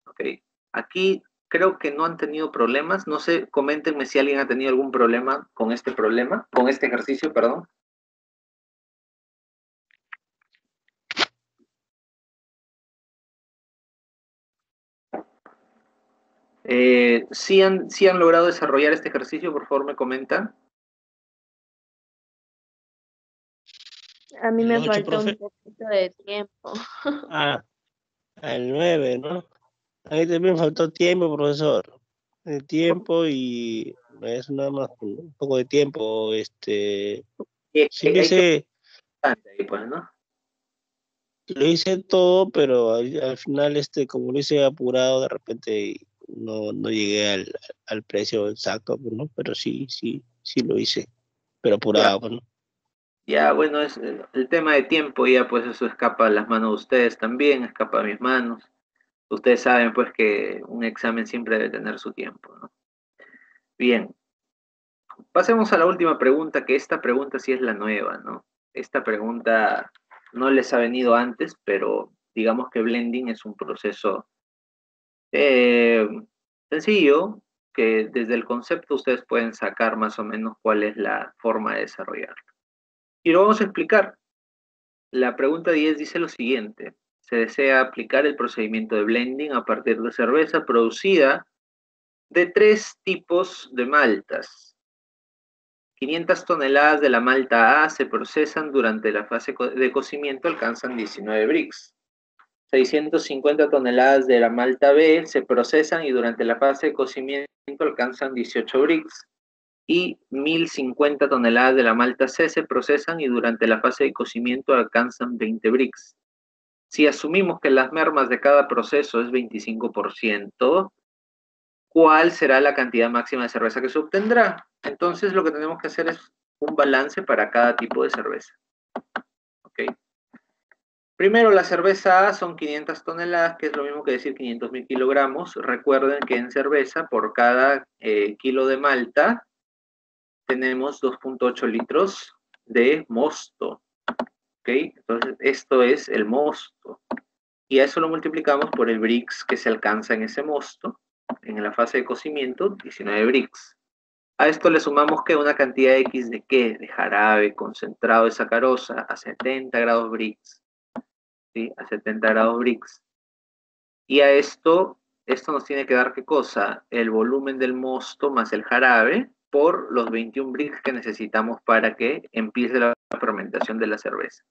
¿ok? Aquí creo que no han tenido problemas. No sé, coméntenme si alguien ha tenido algún problema, con este ejercicio, perdón. Si han logrado desarrollar este ejercicio, por favor me comentan. A mí me El 8, falta un profe. poquito de tiempo. El 9, ¿no? A mí también faltó tiempo, profesor. El tiempo y es nada más un poco de tiempo. Sí lo Hay que hice, ahí, pues, ¿no? lo hice todo, pero al final, como lo hice apurado, de repente no llegué al precio exacto, pues, ¿no? Pero sí lo hice, pero Ya, apurado, pues, ¿no? ya, bueno, es el tema de tiempo, ya pues eso escapa a las manos de ustedes también, escapa a mis manos. Ustedes saben pues que un examen siempre debe tener su tiempo, ¿no? Bien, pasemos a la última pregunta, que esta pregunta sí es la nueva, ¿no? Esta pregunta no les ha venido antes, pero digamos que blending es un proceso eh, sencillo, que desde el concepto ustedes pueden sacar más o menos cuál es la forma de desarrollarlo. Y lo vamos a explicar. La pregunta 10 dice lo siguiente: se desea aplicar el procedimiento de blending a partir de cerveza producida de 3 tipos de maltas. 500 toneladas de la malta A se procesan durante la fase de cocimiento, alcanzan 19 brix. 650 toneladas de la malta B se procesan y durante la fase de cocimiento alcanzan 18 brix. Y 1050 toneladas de la malta C se procesan y durante la fase de cocimiento alcanzan 20 brix. Si asumimos que las mermas de cada proceso es 25%, ¿cuál será la cantidad máxima de cerveza que se obtendrá? Entonces lo que tenemos que hacer es un balance para cada tipo de cerveza. ¿Ok? Primero, la cerveza A son 500 toneladas, que es lo mismo que decir 500.000 kilogramos. Recuerden que en cerveza, por cada kilo de malta, tenemos 2.8 litros de mosto. ¿Ok? Entonces, esto es el mosto. Y a eso lo multiplicamos por el brix que se alcanza en ese mosto. En la fase de cocimiento, 19 brix. A esto le sumamos que una cantidad X de ¿qué? De jarabe concentrado de sacarosa a 70 grados brix. ¿Sí? A 70 grados brix. Y a esto nos tiene que dar ¿qué cosa? El volumen del mosto más el jarabe por los 21 brix que necesitamos para que empiece la fermentación de la cerveza.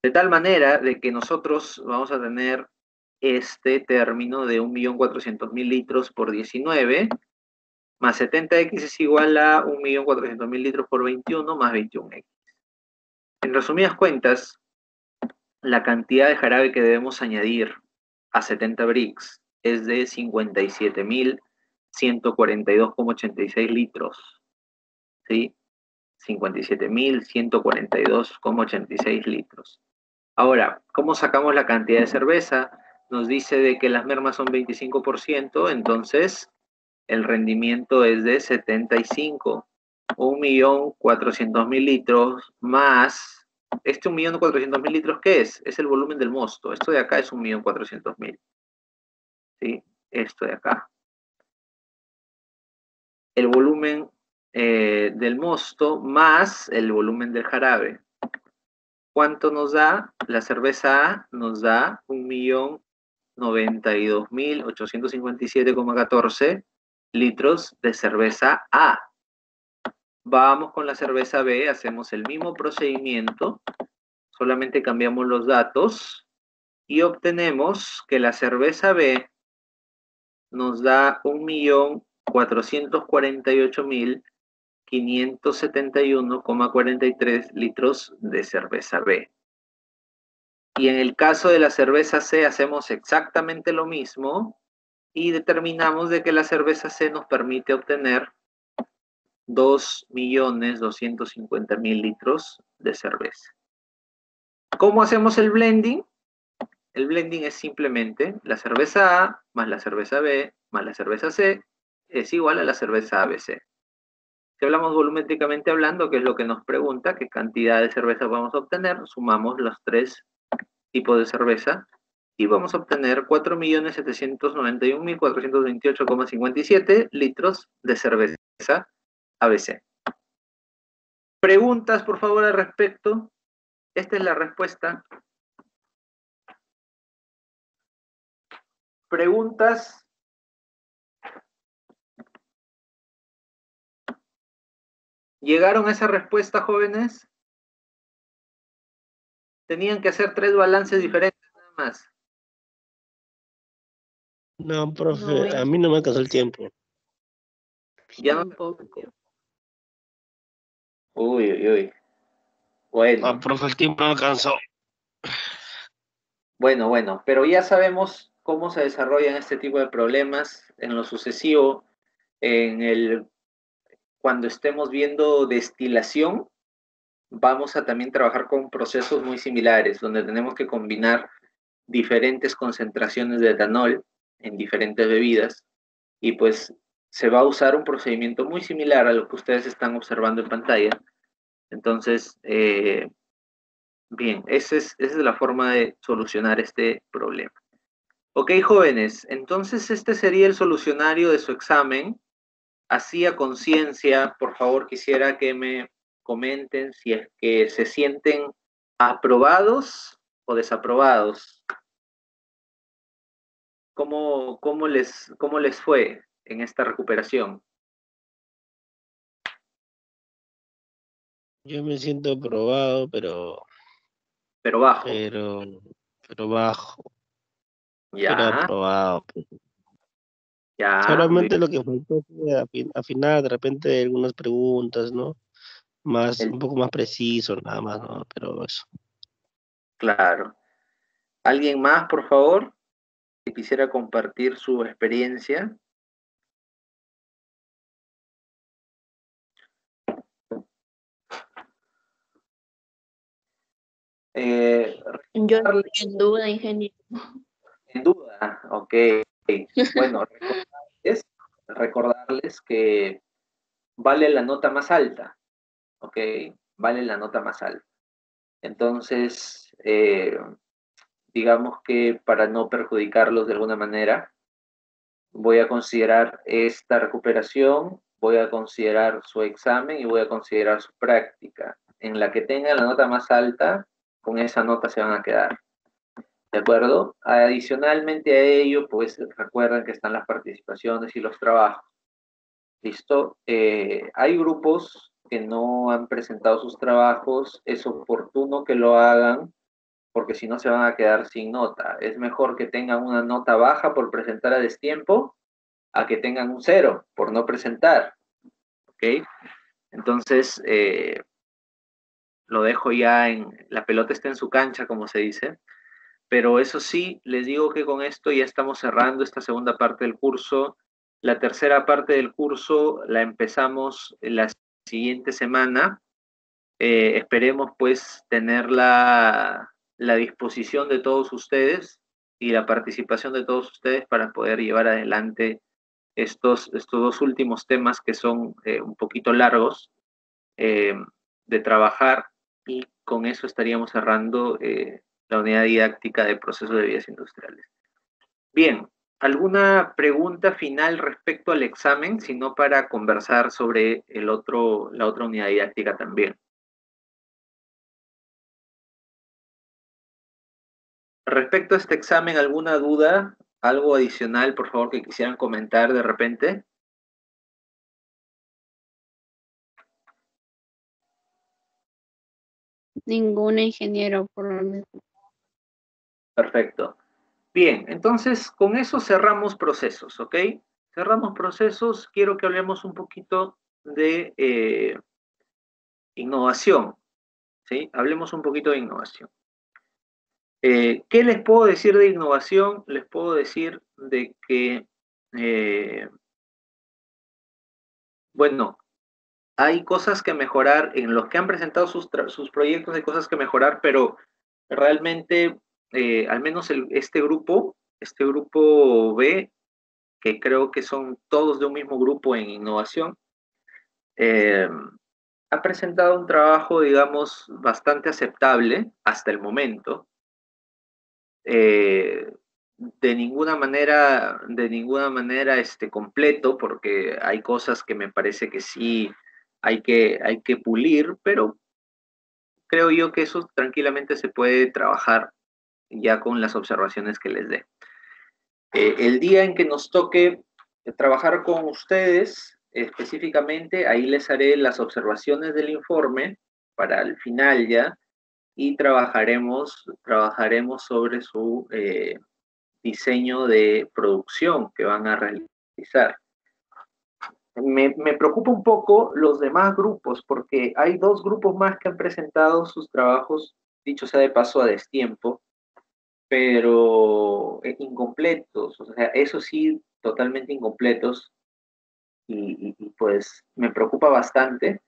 De tal manera de que nosotros vamos a tener este término de 1.400.000 litros por 19, más 70x es igual a 1.400.000 litros por 21 más 21x. En resumidas cuentas, la cantidad de jarabe que debemos añadir a 70 brix es de 57.142,86 litros. ¿Sí? 57.142,86 litros. Ahora, ¿cómo sacamos la cantidad de cerveza? Nos dice de que las mermas son 25%, entonces el rendimiento es de 75. 1.400.000 litros más, este 1.400.000 litros, ¿qué es? Es el volumen del mosto. Esto de acá es 1.400.000. ¿Sí? Esto de acá. El volumen del mosto más el volumen del jarabe. ¿Cuánto nos da? La cerveza A nos da 1.092.857,14 litros de cerveza A. Vamos con la cerveza B, hacemos el mismo procedimiento, solamente cambiamos los datos y obtenemos que la cerveza B nos da 1.448.571,43 litros de cerveza B. Y en el caso de la cerveza C hacemos exactamente lo mismo y determinamos de que la cerveza C nos permite obtener 2.250.000 litros de cerveza. ¿Cómo hacemos el blending? El blending es simplemente la cerveza A más la cerveza B más la cerveza C es igual a la cerveza ABC. Si hablamos volumétricamente hablando, que es lo que nos pregunta, qué cantidad de cerveza vamos a obtener, sumamos los tres tipos de cerveza y vamos a obtener 4.791.428,57 litros de cerveza ABC. Preguntas, por favor, al respecto. Esta es la respuesta. Preguntas. ¿Llegaron a esa respuesta, jóvenes? Tenían que hacer 3 balances diferentes nada más. No, profe, No, a mí no me alcanzó el tiempo. Ya no. tampoco. Uy, uy, uy. Bueno, Profe, el tiempo no alcanzó. bueno, pero ya sabemos cómo se desarrollan este tipo de problemas en lo sucesivo, cuando estemos viendo destilación, vamos a también trabajar con procesos muy similares, donde tenemos que combinar diferentes concentraciones de etanol en diferentes bebidas, y pues se va a usar un procedimiento muy similar a lo que ustedes están observando en pantalla. Entonces, bien, esa es la forma de solucionar este problema. Ok, jóvenes, entonces este sería el solucionario de su examen. Así a conciencia, por favor, quisiera que me comenten si es que se sienten aprobados o desaprobados. ¿Cómo les fue en esta recuperación? Yo me siento aprobado, Pero bajo. pero bajo. Pero Ya, aprobado. ya. Solamente lo que faltó fue afinar de repente algunas preguntas, ¿no? Un poco más preciso, nada más, ¿no? Pero eso. Claro. ¿Alguien más, por favor, que quisiera compartir su experiencia? Yo estoy en duda, ingeniero. En duda, ok. Bueno, recordarles que vale la nota más alta, ok, vale la nota más alta. Entonces, digamos que para no perjudicarlos de alguna manera, voy a considerar esta recuperación, voy a considerar su examen y voy a considerar su práctica. En la que tengan la nota más alta, con esa nota se van a quedar. ¿De acuerdo? Adicionalmente a ello, pues recuerden que están las participaciones y los trabajos. ¿Listo? Hay grupos que no han presentado sus trabajos, es oportuno que lo hagan porque si no se van a quedar sin nota. Es mejor que tengan una nota baja por presentar a destiempo a que tengan un 0 por no presentar. ¿Ok? Entonces, lo dejo ya la pelota está en su cancha, como se dice. Pero eso sí, les digo que con esto ya estamos cerrando esta segunda parte del curso. La tercera parte del curso la empezamos la siguiente semana. Esperemos pues tener la disposición de todos ustedes y la participación de todos ustedes para poder llevar adelante estos 2 últimos temas que son un poquito largos de trabajar, y con eso estaríamos cerrando la unidad didáctica de procesos de vías industriales. Bien, ¿alguna pregunta final respecto al examen, sino para conversar sobre la otra unidad didáctica también? Respecto a este examen, ¿alguna duda? ¿Algo adicional, por favor, que quisieran comentar de repente? Ninguna, ingeniero, por lo mismo. Perfecto. Bien, entonces con eso cerramos procesos, ¿ok? Cerramos procesos. Quiero que hablemos un poquito de innovación, ¿sí? Hablemos un poquito de innovación. ¿Qué les puedo decir de innovación? Les puedo decir de que, bueno, hay cosas que mejorar en los que han presentado sus proyectos, hay cosas que mejorar, pero realmente, al menos este grupo B, que creo que son todos de un mismo grupo en innovación, ha presentado un trabajo, digamos, bastante aceptable hasta el momento. De ninguna manera completo, porque hay cosas que me parece que sí hay que pulir, pero creo yo que eso tranquilamente se puede trabajar ya con las observaciones que les dé. El día en que nos toque trabajar con ustedes específicamente, ahí les haré las observaciones del informe para el final ya, y trabajaremos sobre su diseño de producción que van a realizar. Me preocupa un poco los demás grupos, porque hay 2 grupos más que han presentado sus trabajos, dicho sea de paso, a destiempo, pero incompletos, o sea, eso sí, totalmente incompletos, y pues me preocupa bastante.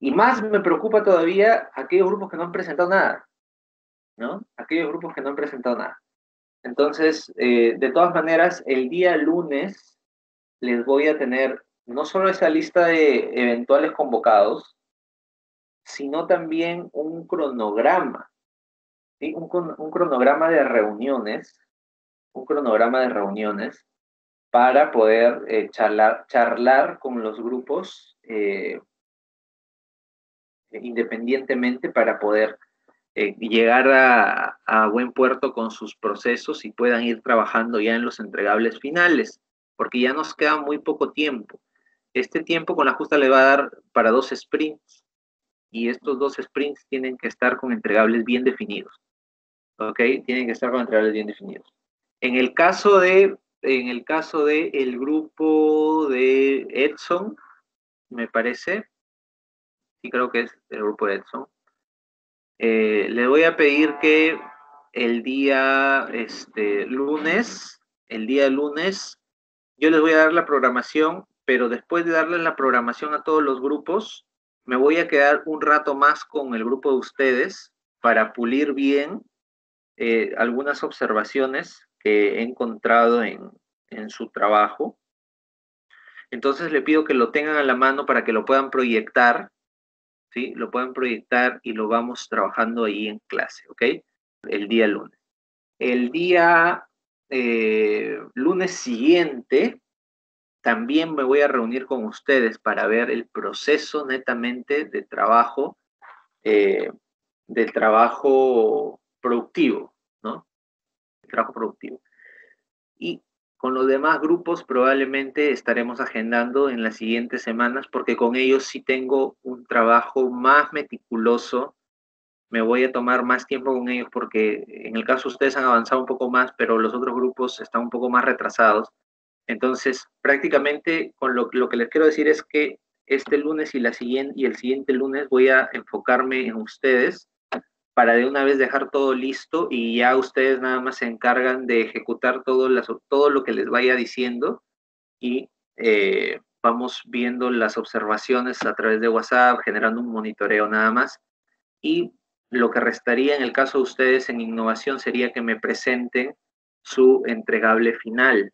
Y más me preocupa todavía aquellos grupos que no han presentado nada, ¿no? Aquellos grupos que no han presentado nada. Entonces, de todas maneras, el día lunes les voy a tener no solo esa lista de eventuales convocados, sino también un cronograma, ¿sí? Un cronograma de reuniones, para poder charlar con los grupos independientemente, para poder llegar a buen puerto con sus procesos y puedan ir trabajando ya en los entregables finales, porque ya nos queda muy poco tiempo. Este tiempo con la justa le va a dar para 2 sprints, y estos 2 sprints tienen que estar con entregables bien definidos, ¿ok? Tienen que estar con entregables bien definidos. En el caso de el grupo de Edson, me parece, sí creo que es el grupo de Edson, le voy a pedir que el día lunes, yo les voy a dar la programación, pero después de darles la programación a todos los grupos, me voy a quedar un rato más con el grupo de ustedes para pulir bien algunas observaciones que he encontrado en su trabajo. Entonces le pido que lo tengan a la mano para que lo puedan proyectar, ¿sí? Lo puedan proyectar y lo vamos trabajando ahí en clase, ¿ok? El día lunes. El día lunes siguiente también me voy a reunir con ustedes para ver el proceso netamente de trabajo productivo, ¿no? El trabajo productivo. Y con los demás grupos probablemente estaremos agendando en las siguientes semanas, porque con ellos sí tengo un trabajo más meticuloso. Me voy a tomar más tiempo con ellos porque en el caso ustedes han avanzado un poco más, pero los otros grupos están un poco más retrasados. Entonces, prácticamente con lo que les quiero decir es que este lunes y el siguiente lunes voy a enfocarme en ustedes para de una vez dejar todo listo, y ya ustedes nada más se encargan de ejecutar todo lo que les vaya diciendo, y vamos viendo las observaciones a través de WhatsApp, generando un monitoreo nada más. Y lo que restaría en el caso de ustedes en innovación sería que me presenten su entregable final,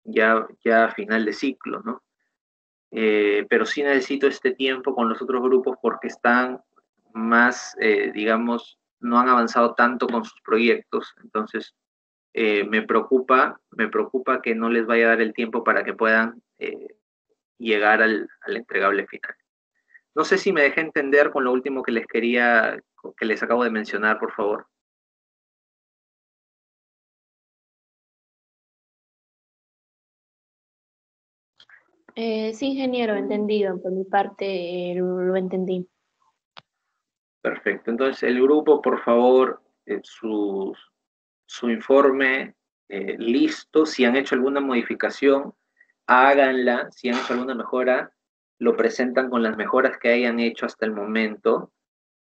ya a final de ciclo, ¿no? Pero sí necesito este tiempo con los otros grupos porque están más, digamos, no han avanzado tanto con sus proyectos. Entonces, me preocupa que no les vaya a dar el tiempo para que puedan llegar al entregable final. No sé si me dejé entender con lo último que les acabo de mencionar, por favor. Sí, ingeniero, entendido. Por mi parte, lo entendí. Perfecto. Entonces, el grupo, por favor, su informe listo. Si han hecho alguna modificación, háganla. Si han hecho alguna mejora, lo presentan con las mejoras que hayan hecho hasta el momento.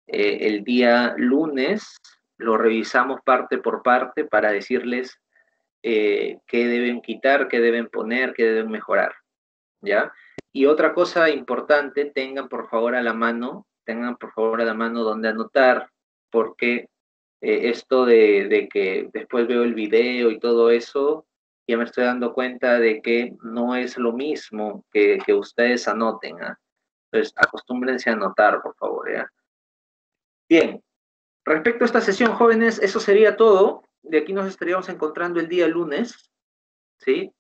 El día lunes lo revisamos parte por parte para decirles qué deben quitar, qué deben poner, qué deben mejorar, ¿ya? Y otra cosa importante, tengan por favor a la mano donde anotar, porque esto de que después veo el video y todo eso, ya me estoy dando cuenta de que no es lo mismo que ustedes anoten, ¿ah? Entonces, acostúmbrense a anotar, por favor, ¿ya? Bien, respecto a esta sesión, jóvenes, eso sería todo. De aquí nos estaríamos encontrando el día lunes, ¿sí?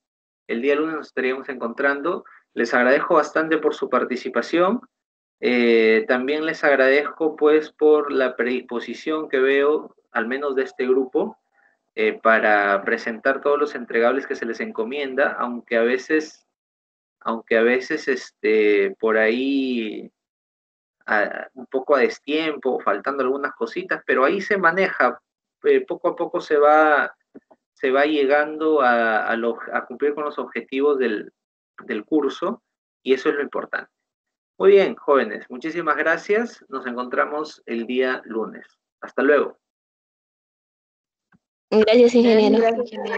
El día lunes nos estaríamos encontrando. Les agradezco bastante por su participación. También les agradezco, pues, por la predisposición que veo, al menos de este grupo, para presentar todos los entregables que se les encomienda, aunque a veces, por ahí un poco a destiempo, faltando algunas cositas, pero ahí se maneja, poco a poco se va llegando a cumplir con los objetivos del curso, y eso es lo importante. Muy bien, jóvenes, muchísimas gracias. Nos encontramos el día lunes. Hasta luego. Gracias, ingeniero. Gracias, ingeniero.